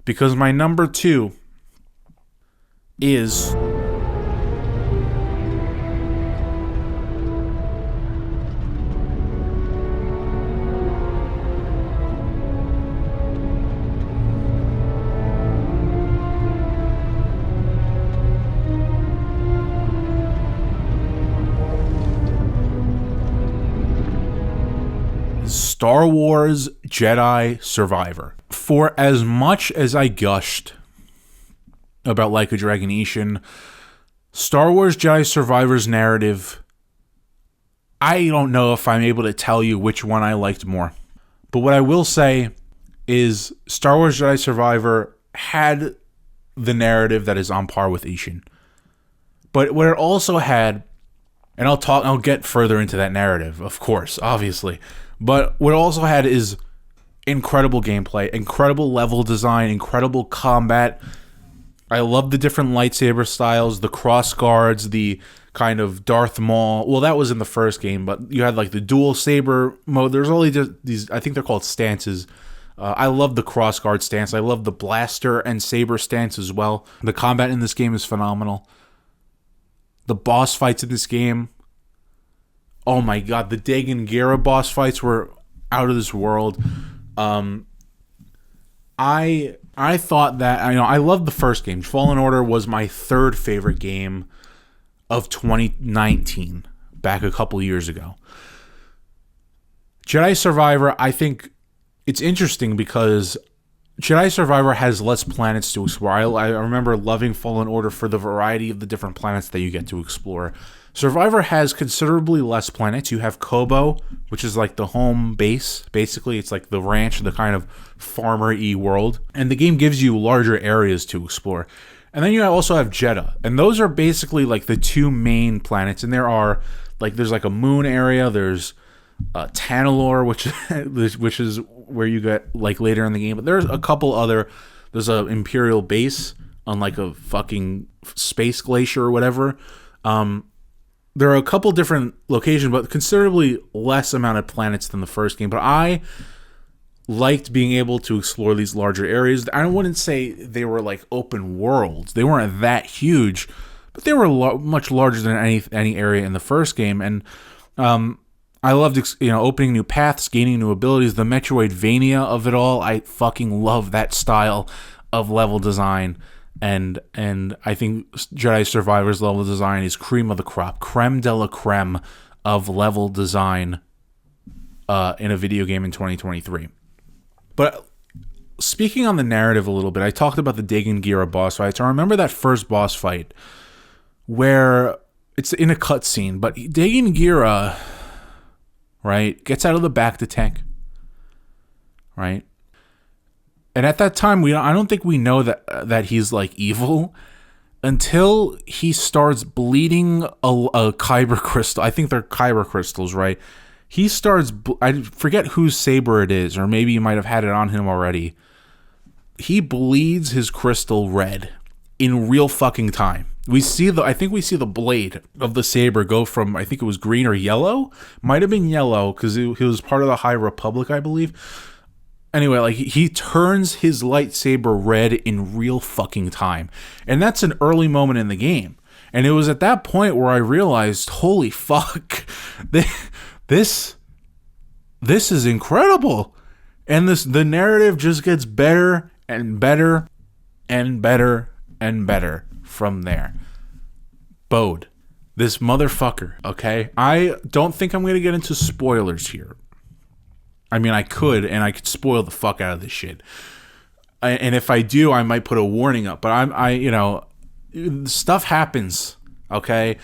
because my number 2 is Star Wars Jedi Survivor. For as much as I gushed about Like a Dragon Ishin, Star Wars Jedi Survivor's narrative, I don't know if I'm able to tell you which one I liked more. But what I will say is Star Wars Jedi Survivor had the narrative that is on par with Ishin. But what it also had, and I'll get further into that narrative, of course, obviously. But what it also had is incredible gameplay, incredible level design, incredible combat. I love the different lightsaber styles, the cross guards, the kind of Darth Maul. Well, that was in the first game, but you had like the dual saber mode. There's only just these, I think they're called stances. I love the cross guard stance. I love the blaster and saber stance as well. The combat in this game is phenomenal. The boss fights in this game, oh my god, the Dagon Gera boss fights were out of this world. I thought that, I loved the first game. Fallen Order was my third favorite game of 2019, back a couple years ago. Jedi Survivor, I think it's interesting because Jedi Survivor has less planets to explore. I remember loving Fallen Order for the variety of the different planets that you get to explore. Survivor has considerably less planets. You have Koboh, which is like the home base. Basically, it's like the ranch, the kind of farmer-y world. And the game gives you larger areas to explore. And then you also have Jedha. And those are basically like the two main planets. And there's like a moon area. There's Tanalorr, which is where you get like later in the game. But there's a couple other. There's a Imperial base on like a fucking space glacier or whatever. There are a couple different locations, but considerably less amount of planets than the first game. But I liked being able to explore these larger areas. I wouldn't say they were like open worlds. They weren't that huge, but they were much larger than any area in the first game. And I loved opening new paths, gaining new abilities, the Metroidvania of it all. I fucking love that style of level design. And I think Jedi Survivor's level design is cream of the crop, creme de la creme of level design in a video game in 2023. But speaking on the narrative a little bit, I talked about the Dagan Gera boss fight. So I remember that first boss fight where it's in a cutscene, but Dagan Gera, right, gets out of the back to tank, right? And at that time, I don't think we know that he's like evil until he starts bleeding a kyber crystal. I think they're kyber crystals, right? He starts. I forget whose saber it is, or maybe you might have had it on him already. He bleeds his crystal red in real fucking time. I think we see the blade of the saber go from, I think it was green or yellow. Might have been yellow because he was part of the High Republic, I believe. Anyway, like he turns his lightsaber red in real fucking time. And that's an early moment in the game. And it was at that point where I realized, holy fuck, this is incredible. And the narrative just gets better and better and better and better from there. Bode, this motherfucker, okay? I don't think I'm going to get into spoilers here. I mean, I could spoil the fuck out of this shit. And if I do, I might put a warning up. But stuff happens, okay?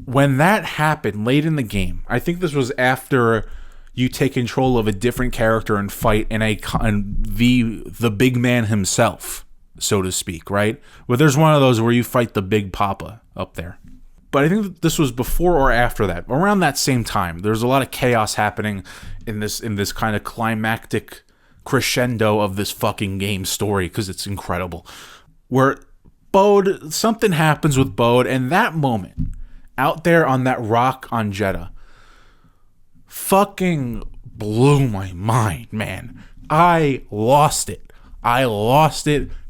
When that happened late in the game, I think this was after you take control of a different character and fight the big man himself, so to speak, right? Well, there's one of those where you fight the Big Papa up there. But I think this was before or after that. Around that same time, there's a lot of chaos happening in this kind of climactic crescendo of this fucking game story, because it's incredible. Where something happens with Bode, and that moment out there on that rock on Jedha fucking blew my mind, man. I lost it.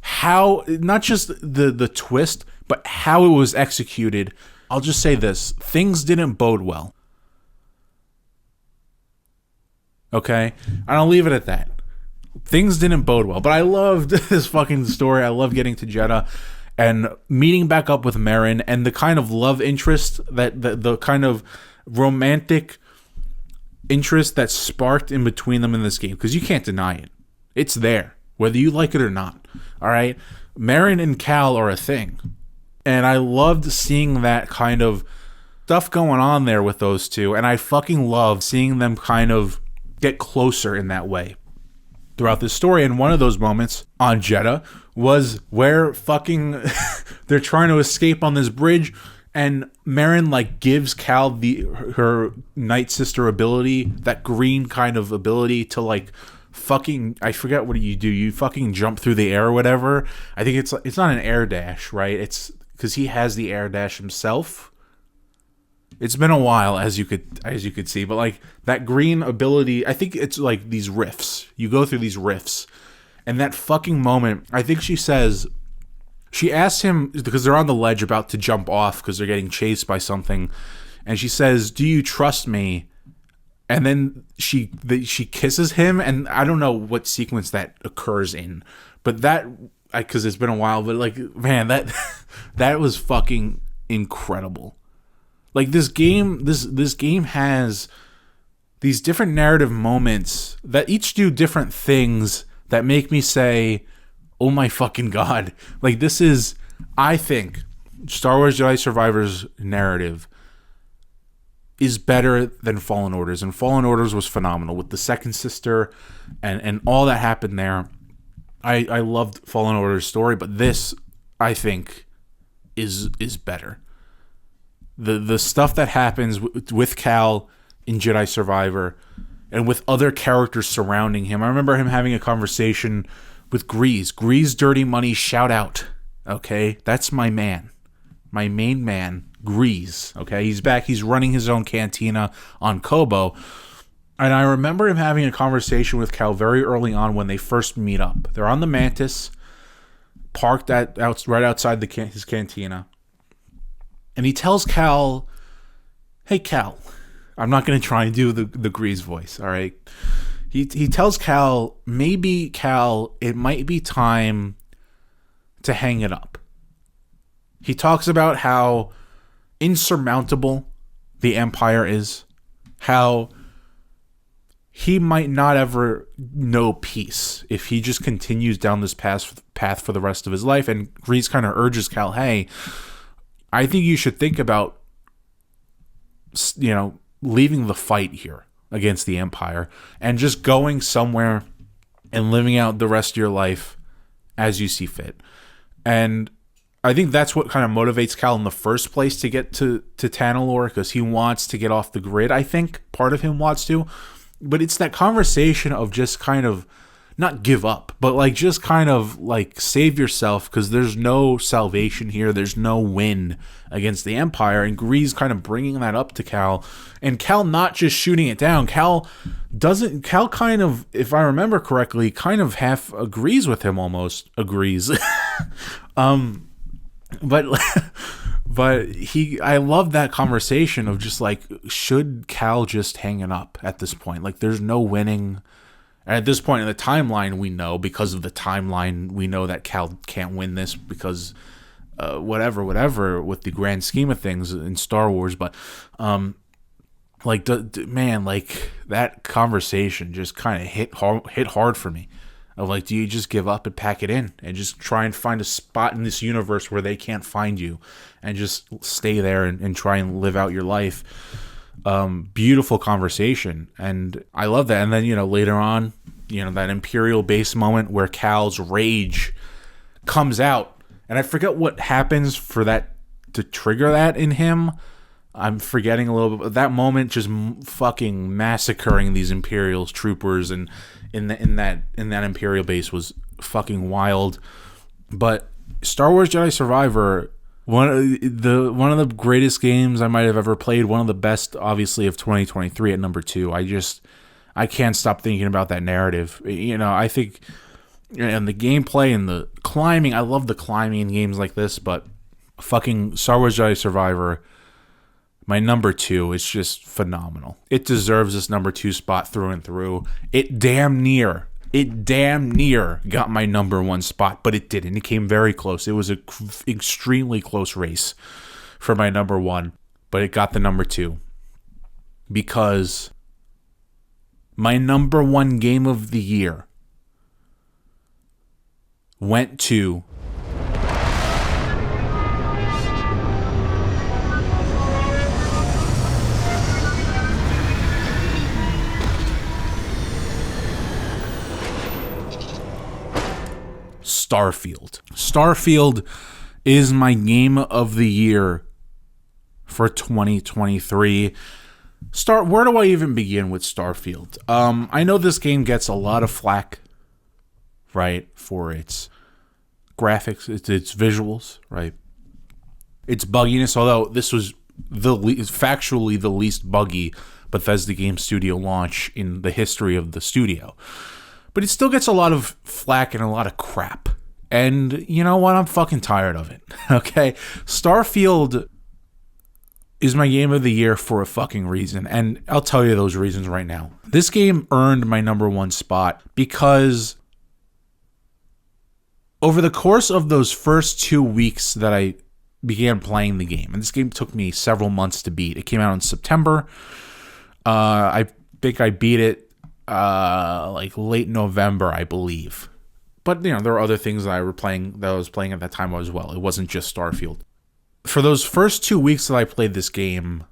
How, not just the twist, but how it was executed. I'll just say this. Things didn't bode well. Okay? And I'll leave it at that. Things didn't bode well. But I loved this fucking story. I love getting to Jedha and meeting back up with Merrin and the kind of love interest, the kind of romantic interest that sparked in between them in this game. Because you can't deny it. It's there. Whether you like it or not. Alright? Merrin and Cal are a thing. And I loved seeing that kind of stuff going on there with those two. And I fucking love seeing them kind of get closer in that way throughout this story. And one of those moments on Jedha was where fucking they're trying to escape on this bridge. And Merrin like gives Cal her Night Sister ability, that green kind of ability to like fucking, I forget what you do. You fucking jump through the air or whatever. I think it's not an air dash, right? It's because he has the air dash himself. It's been a while, as you could see, but like that green ability, I think it's like these rifts. You go through these rifts, and that fucking moment, I think she asks him, because they're on the ledge about to jump off because they're getting chased by something, and she says, "Do you trust me?" And then she kisses him, and I don't know what sequence that occurs in, but because it's been a while, but like, man, that was fucking incredible. Like this game has these different narrative moments that each do different things that make me say, oh my fucking God. Like, this is, I think, Star Wars Jedi Survivor's narrative is better than Fallen Orders. And Fallen Orders was phenomenal with the second sister and all that happened there. I loved Fallen Order's story, but this, I think, is better. The stuff that happens with Cal in Jedi Survivor and with other characters surrounding him. I remember him having a conversation with Grease. Grease Dirty Money, shout out. Okay? That's my man. My main man, Grease. Okay? He's back. He's running his own cantina on Kobo. And I remember him having a conversation with Cal very early on when they first meet up. They're on the Mantis, parked right outside his cantina. And he tells Cal, hey, Cal, I'm not going to try and do the Grease voice, all right? He tells Cal, maybe, Cal, it might be time to hang it up. He talks about how insurmountable the Empire is, how he might not ever know peace if he just continues down this path for the rest of his life. And Grease kind of urges Cal, hey, I think you should think about, leaving the fight here against the Empire and just going somewhere and living out the rest of your life as you see fit. And I think that's what kind of motivates Cal in the first place to get to Tanalorr, because he wants to get off the grid. I think part of him wants to. But it's that conversation of just kind of not give up, but like just kind of like save yourself, because there's no salvation here. There's no win against the Empire. And Grease kind of bringing that up to Cal, and Cal not just shooting it down. Cal kind of, if I remember correctly, kind of half agrees with him, almost agrees. But I love that conversation of just like, should Cal just hang it up at this point? Like, there's no winning. And at this point in the timeline, we know, because of the timeline, we know that Cal can't win this because whatever, with the grand scheme of things in Star Wars. But man, like, that conversation just kind of hit hard for me. Of like, do you just give up and pack it in and just try and find a spot in this universe where they can't find you and just stay there and try and live out your life? Beautiful conversation. And I love that. And then, later on, that Imperial base moment where Cal's rage comes out. And I forget what happens for that to trigger that in him. I'm forgetting a little bit. But that moment, just fucking massacring these Imperial troopers and in that Imperial base was fucking wild. But Star Wars Jedi Survivor, one of the greatest games I might have ever played. One of the best, obviously, of 2023 at number 2. I can't stop thinking about that narrative. I think, and the gameplay and the climbing. I love the climbing in games like this, but fucking Star Wars Jedi Survivor, my number 2, is just phenomenal. It deserves this number 2 spot through and through. It damn near got my number 1 spot, but it didn't. It came very close. It was an extremely close race for my number 1, but it got the number 2 because my number 1 game of the year went to Starfield. Starfield is my game of the year for 2023. Where do I even begin with Starfield? I know this game gets a lot of flack, right, for its graphics, its visuals, right, its bugginess, although this was factually the least buggy Bethesda Game Studio launch in the history of the studio. But it still gets a lot of flack and a lot of crap. And you know what? I'm fucking tired of it. Okay? Starfield is my game of the year for a fucking reason. And I'll tell you those reasons right now. This game earned my number 1 spot because over the course of those first 2 weeks that I began playing the game, and this game took me several months to beat. It came out in September. I think I beat it like late November, I believe. But there were other things that I was playing at that time as well. It wasn't just Starfield. For those first 2 weeks that I played this game,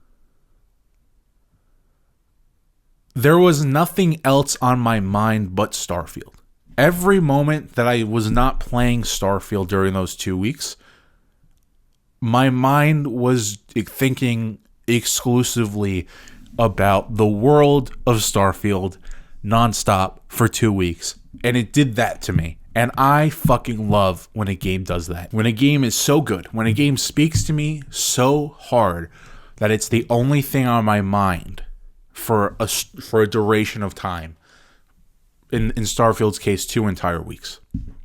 there was nothing else on my mind but Starfield. Every moment that I was not playing Starfield during those 2 weeks, my mind was thinking exclusively about the world of Starfield nonstop for 2 weeks. And it did that to me. And I fucking love when a game does that. When a game is so good, when a game speaks to me so hard that it's the only thing on my mind for a duration of time. In Starfield's case, 2 entire weeks.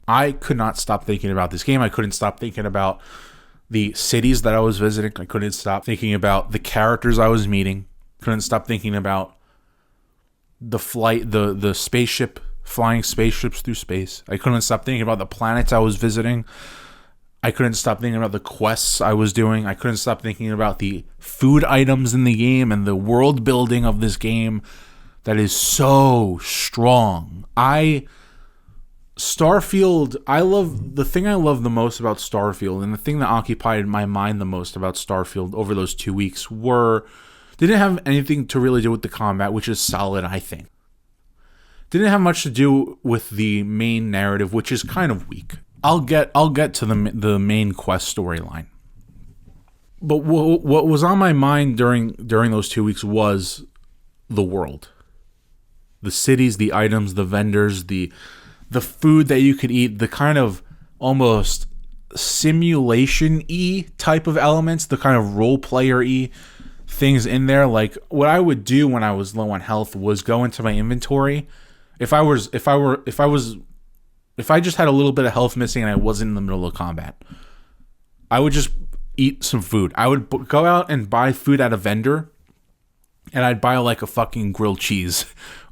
I could not stop thinking about this game. I couldn't stop thinking about the cities that I was visiting. I couldn't stop thinking about the characters I was meeting. Couldn't stop thinking about the flight, the spaceship, flying spaceships through space. I couldn't stop thinking about the planets I was visiting. I couldn't stop thinking about the quests I was doing. I couldn't stop thinking about the food items in the game and the world building of this game that is so strong. Starfield, the thing I love the most about Starfield, and the thing that occupied my mind the most about Starfield over those 2 weeks didn't have anything to really do with the combat, which is solid, I think. Didn't have much to do with the main narrative, which is kind of weak. I'll get to the main quest storyline. But what was on my mind during those 2 weeks was the world. The cities, the items, the vendors, the food that you could eat, the kind of almost simulation-y type of elements, the kind of role-player-y things in there. Like, what I would do when I was low on health was go into my inventory. If I just had a little bit of health missing and I wasn't in the middle of combat, I would just eat some food. I would go out and buy food at a vendor, and I'd buy like a fucking grilled cheese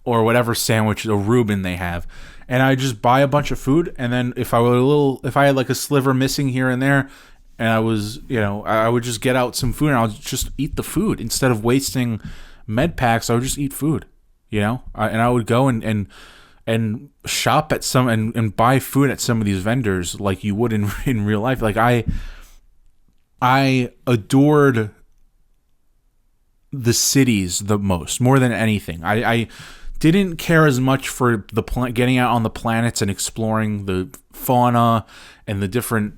or whatever sandwich, a Reuben they have, and I'd just buy a bunch of food. And then if I had like a sliver missing here and there, and I would just get out some food and I'll just eat the food instead of wasting med packs. I would just eat food, and I would go and shop at some and buy food at some of these vendors like you would in real life. Like I adored the cities the most, more than anything. I didn't care as much for getting out on the planets and exploring the fauna and the different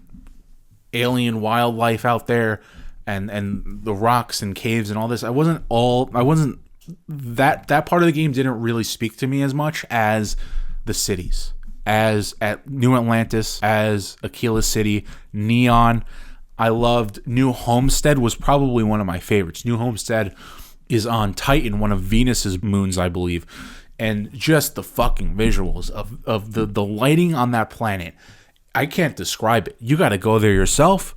alien wildlife out there and the rocks and caves and all this. That part of the game didn't really speak to me as much as the cities, as at New Atlantis, as Aquila City, Neon. I loved New Homestead, was probably one of my favorites. New Homestead is on Titan, one of Venus's moons, I believe. And just the fucking visuals of the lighting on that planet, I can't describe it. You got to go there yourself.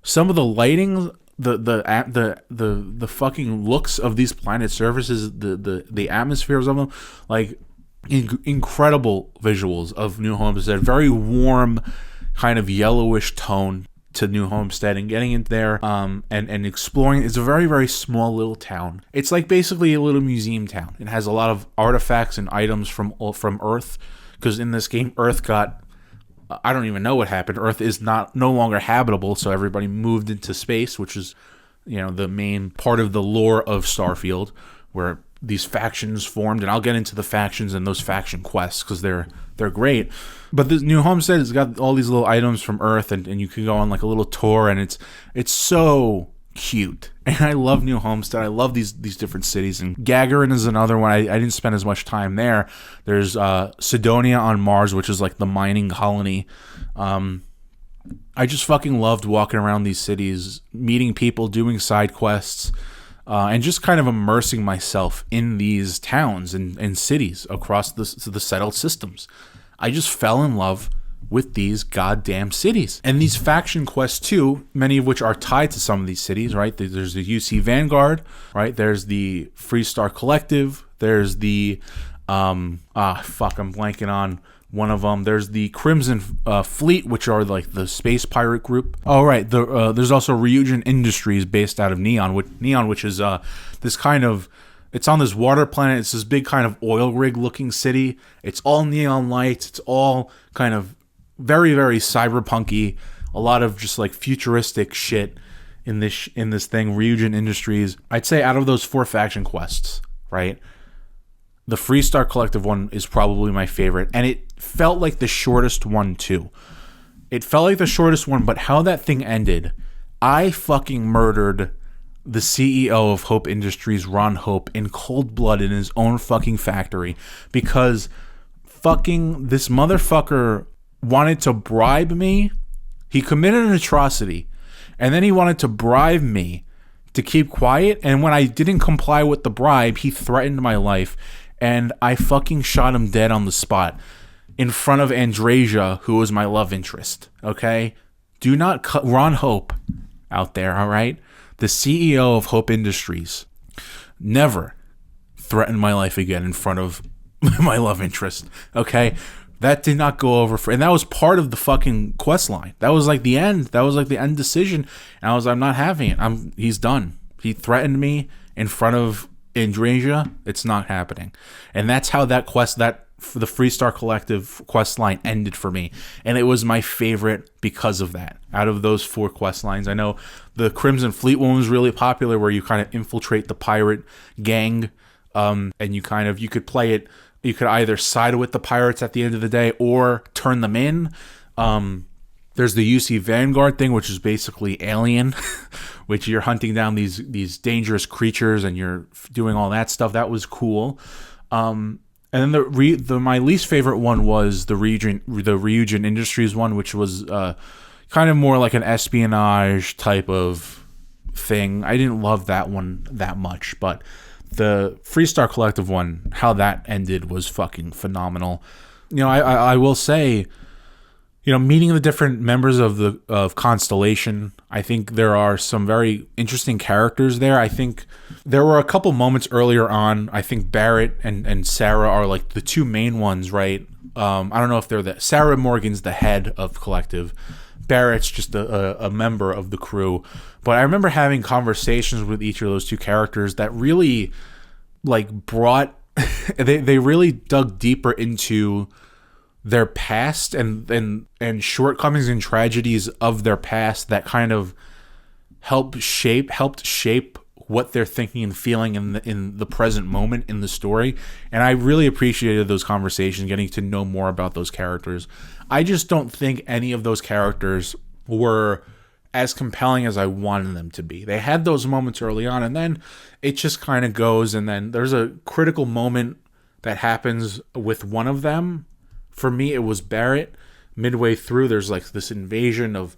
Some of the lighting, the fucking looks of these planet surfaces, the atmospheres of them, like incredible visuals of New Homestead. Very warm, kind of yellowish tone to New Homestead, and getting in there and exploring. It's a very, very small little town. It's like basically a little museum town. It has a lot of artifacts and items from Earth, because in this game Earth got, I don't even know what happened. Earth is no longer habitable, so everybody moved into space, which is the main part of the lore of Starfield, where these factions formed. And I'll get into the factions and those faction quests because they're great. But this New Homestead has got all these little items from Earth, and you can go on like a little tour, and it's so cute. And I love New Homestead. I love these different cities. And Gagarin is another one. I didn't spend as much time there. There's Cydonia on Mars, which is like the mining colony. I just fucking loved walking around these cities, meeting people, doing side quests, and just kind of immersing myself in these towns and cities across the settled systems. I just fell in love with these goddamn cities. And these faction quests too, many of which are tied to some of these cities, right? There's the UC Vanguard, right? There's the Freestar Collective. There's the, I'm blanking on one of them. There's the Crimson Fleet, which are like the space pirate group. Oh, right. There's also Ryujin Industries based out of Neon, which is this kind of It's on this water planet. It's this big kind of oil rig looking city. It's all neon lights. It's all kind of very, very cyberpunky. A lot of just like futuristic shit in this thing. Ryujin Industries. I'd say out of those 4 faction quests, right? The Freestar Collective one is probably my favorite, and it felt like the shortest one too. It felt like the shortest one, but how that thing ended, I fucking murdered the CEO of Hope Industries, Ron Hope, in cold blood in his own fucking factory because fucking this motherfucker wanted to bribe me. He committed an atrocity, and then he wanted to bribe me to keep quiet, and when I didn't comply with the bribe, he threatened my life, and I fucking shot him dead on the spot in front of Andrasia, who was my love interest, okay? Do not cut Ron Hope out there, all right? The CEO of Hope Industries never threatened my life again in front of my love interest, okay? That did not go over and that was part of the fucking quest line. That was like the end. That was like the end decision. And I'm not having it. He's done. He threatened me in front of Andrasia. It's not happening. And that's how that quest, the Freestar Collective quest line ended for me. And it was my favorite because of that. Out of those 4 quest lines, I know the Crimson Fleet one was really popular, where you kind of infiltrate the pirate gang, and you could play it. You could either side with the pirates at the end of the day or turn them in. There's the UC Vanguard thing, which is basically Alien, which you're hunting down these dangerous creatures and you're doing all that stuff. That was cool. And then my least favorite one was the Ryujin Industries one, which was kind of more like an espionage type of thing. I didn't love that one that much, but the Freestar Collective one, how that ended was fucking phenomenal. You know, I will say, you know, meeting the different members of Constellation, I think there are some very interesting characters there. I think there were a couple moments earlier on. I think Barrett and Sarah are like the 2 main ones, right? I don't know if they're Sarah Morgan's the head of Collective. Barrett's just a member of the crew. But I remember having conversations with each of those 2 characters that really like brought they really dug deeper into their past and shortcomings and tragedies of their past that kind of helped shape what they're thinking and feeling in the present moment in the story. And I really appreciated those conversations, getting to know more about those characters. I just don't think any of those characters were as compelling as I wanted them to be. They had those moments early on, and then it just kind of goes, and then there's a critical moment that happens with one of them. For me, it was Barrett. Midway through, there's like this invasion of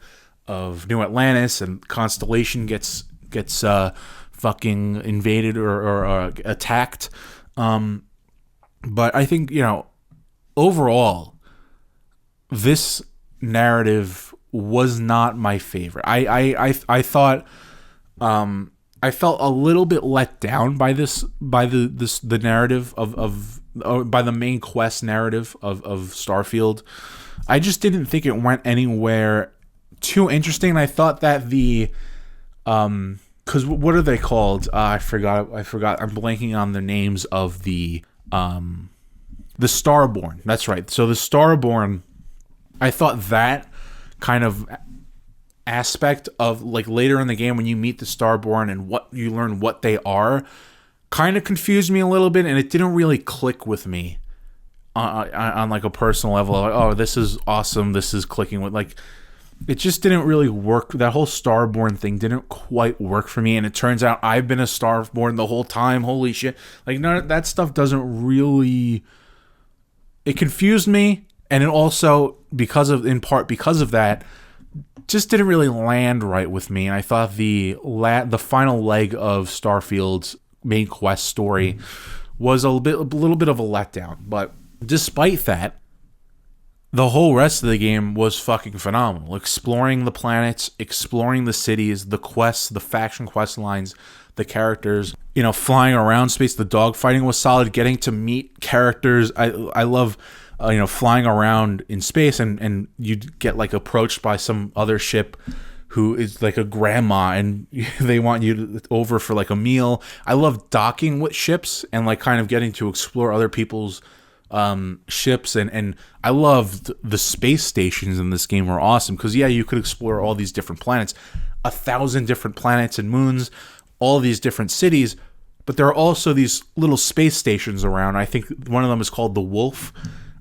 New Atlantis, and Constellation gets fucking invaded or attacked. But I think, you know, overall, this narrative was not my favorite. I thought I felt a little bit let down by the narrative by the main quest narrative of Starfield. I just didn't think it went anywhere too interesting. I thought that because what are they called? I forgot. I'm blanking on the names of the Starborn. That's right. So the Starborn, I thought that kind of aspect of like later in the game when you meet the Starborn and what you learn what they are kind of confused me a little bit, and it didn't really click with me on like a personal level. Like, oh, this is awesome. This is clicking with like. It just didn't really work. That whole Starborn thing didn't quite work for me. And it turns out I've been a Starborn the whole time. Holy shit. Like, none, that stuff doesn't really... It confused me. And it also, in part because of that, just didn't really land right with me. And I thought the final leg of Starfield's main quest story was a little bit of a letdown. But despite that, the whole rest of the game was fucking phenomenal. Exploring the planets, exploring the cities, the quests, the faction quest lines, the characters, you know, flying around space. The dogfighting was solid. Getting to meet characters. I love, flying around in space and you get like approached by some other ship who is like a grandma and they want you over for like a meal. I love docking with ships and like kind of getting to explore other people's ships, and I loved the space stations in this game were awesome because you could explore all these different planets, 1,000 different planets and moons, all these different cities, but there are also these little space stations around. I think one of them is called the Wolf.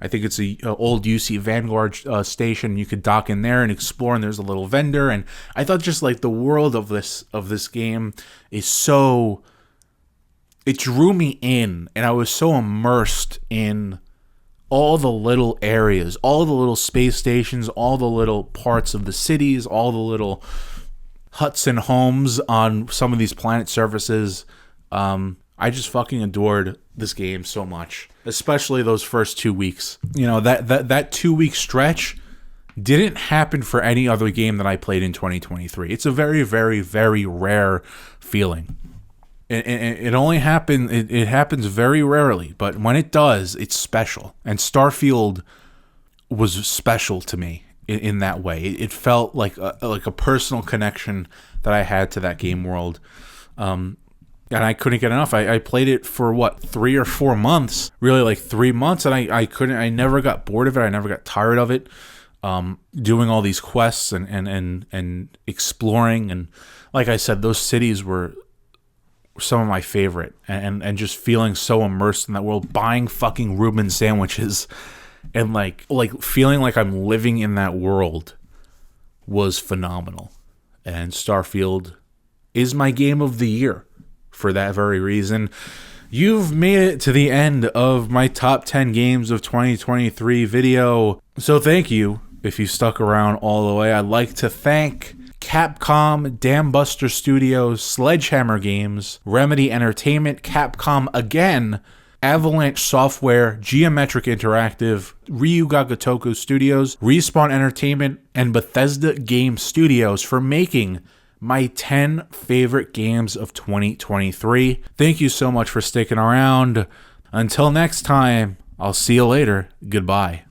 I think it's a old UC Vanguard station. You could dock in there and explore, and there's a little vendor. And I thought just like the world of this game is so, it drew me in, and I was so immersed in all the little areas, all the little space stations, all the little parts of the cities, all the little huts and homes on some of these planet surfaces. I just fucking adored this game so much, especially those first 2 weeks. You know, that 2 week stretch didn't happen for any other game that I played in 2023. It's a very, very, very rare feeling. It only happens, it happens very rarely, but when it does, it's special. And Starfield was special to me in that way. It felt like a personal connection that I had to that game world. And I couldn't get enough. I played it for 3 or 4 months, really like 3 months, and I never got bored of it. I never got tired of it. Doing all these quests and exploring, and like I said, those cities were some of my favorite, and just feeling so immersed in that world, buying fucking Reuben sandwiches, and like feeling like I'm living in that world was phenomenal. And Starfield is my game of the year. For that very reason. You've made it to the end of my top 10 games of 2023 video. So thank you if you stuck around all the way. I'd like to thank Capcom, Dambuster Studios, Sledgehammer Games, Remedy Entertainment, Capcom again, Avalanche Software, Geometric Interactive, Ryuga Gotoku Studios, Respawn Entertainment, and Bethesda Game Studios for making my 10 favorite games of 2023. Thank you so much for sticking around. Until next time, I'll see you later. Goodbye.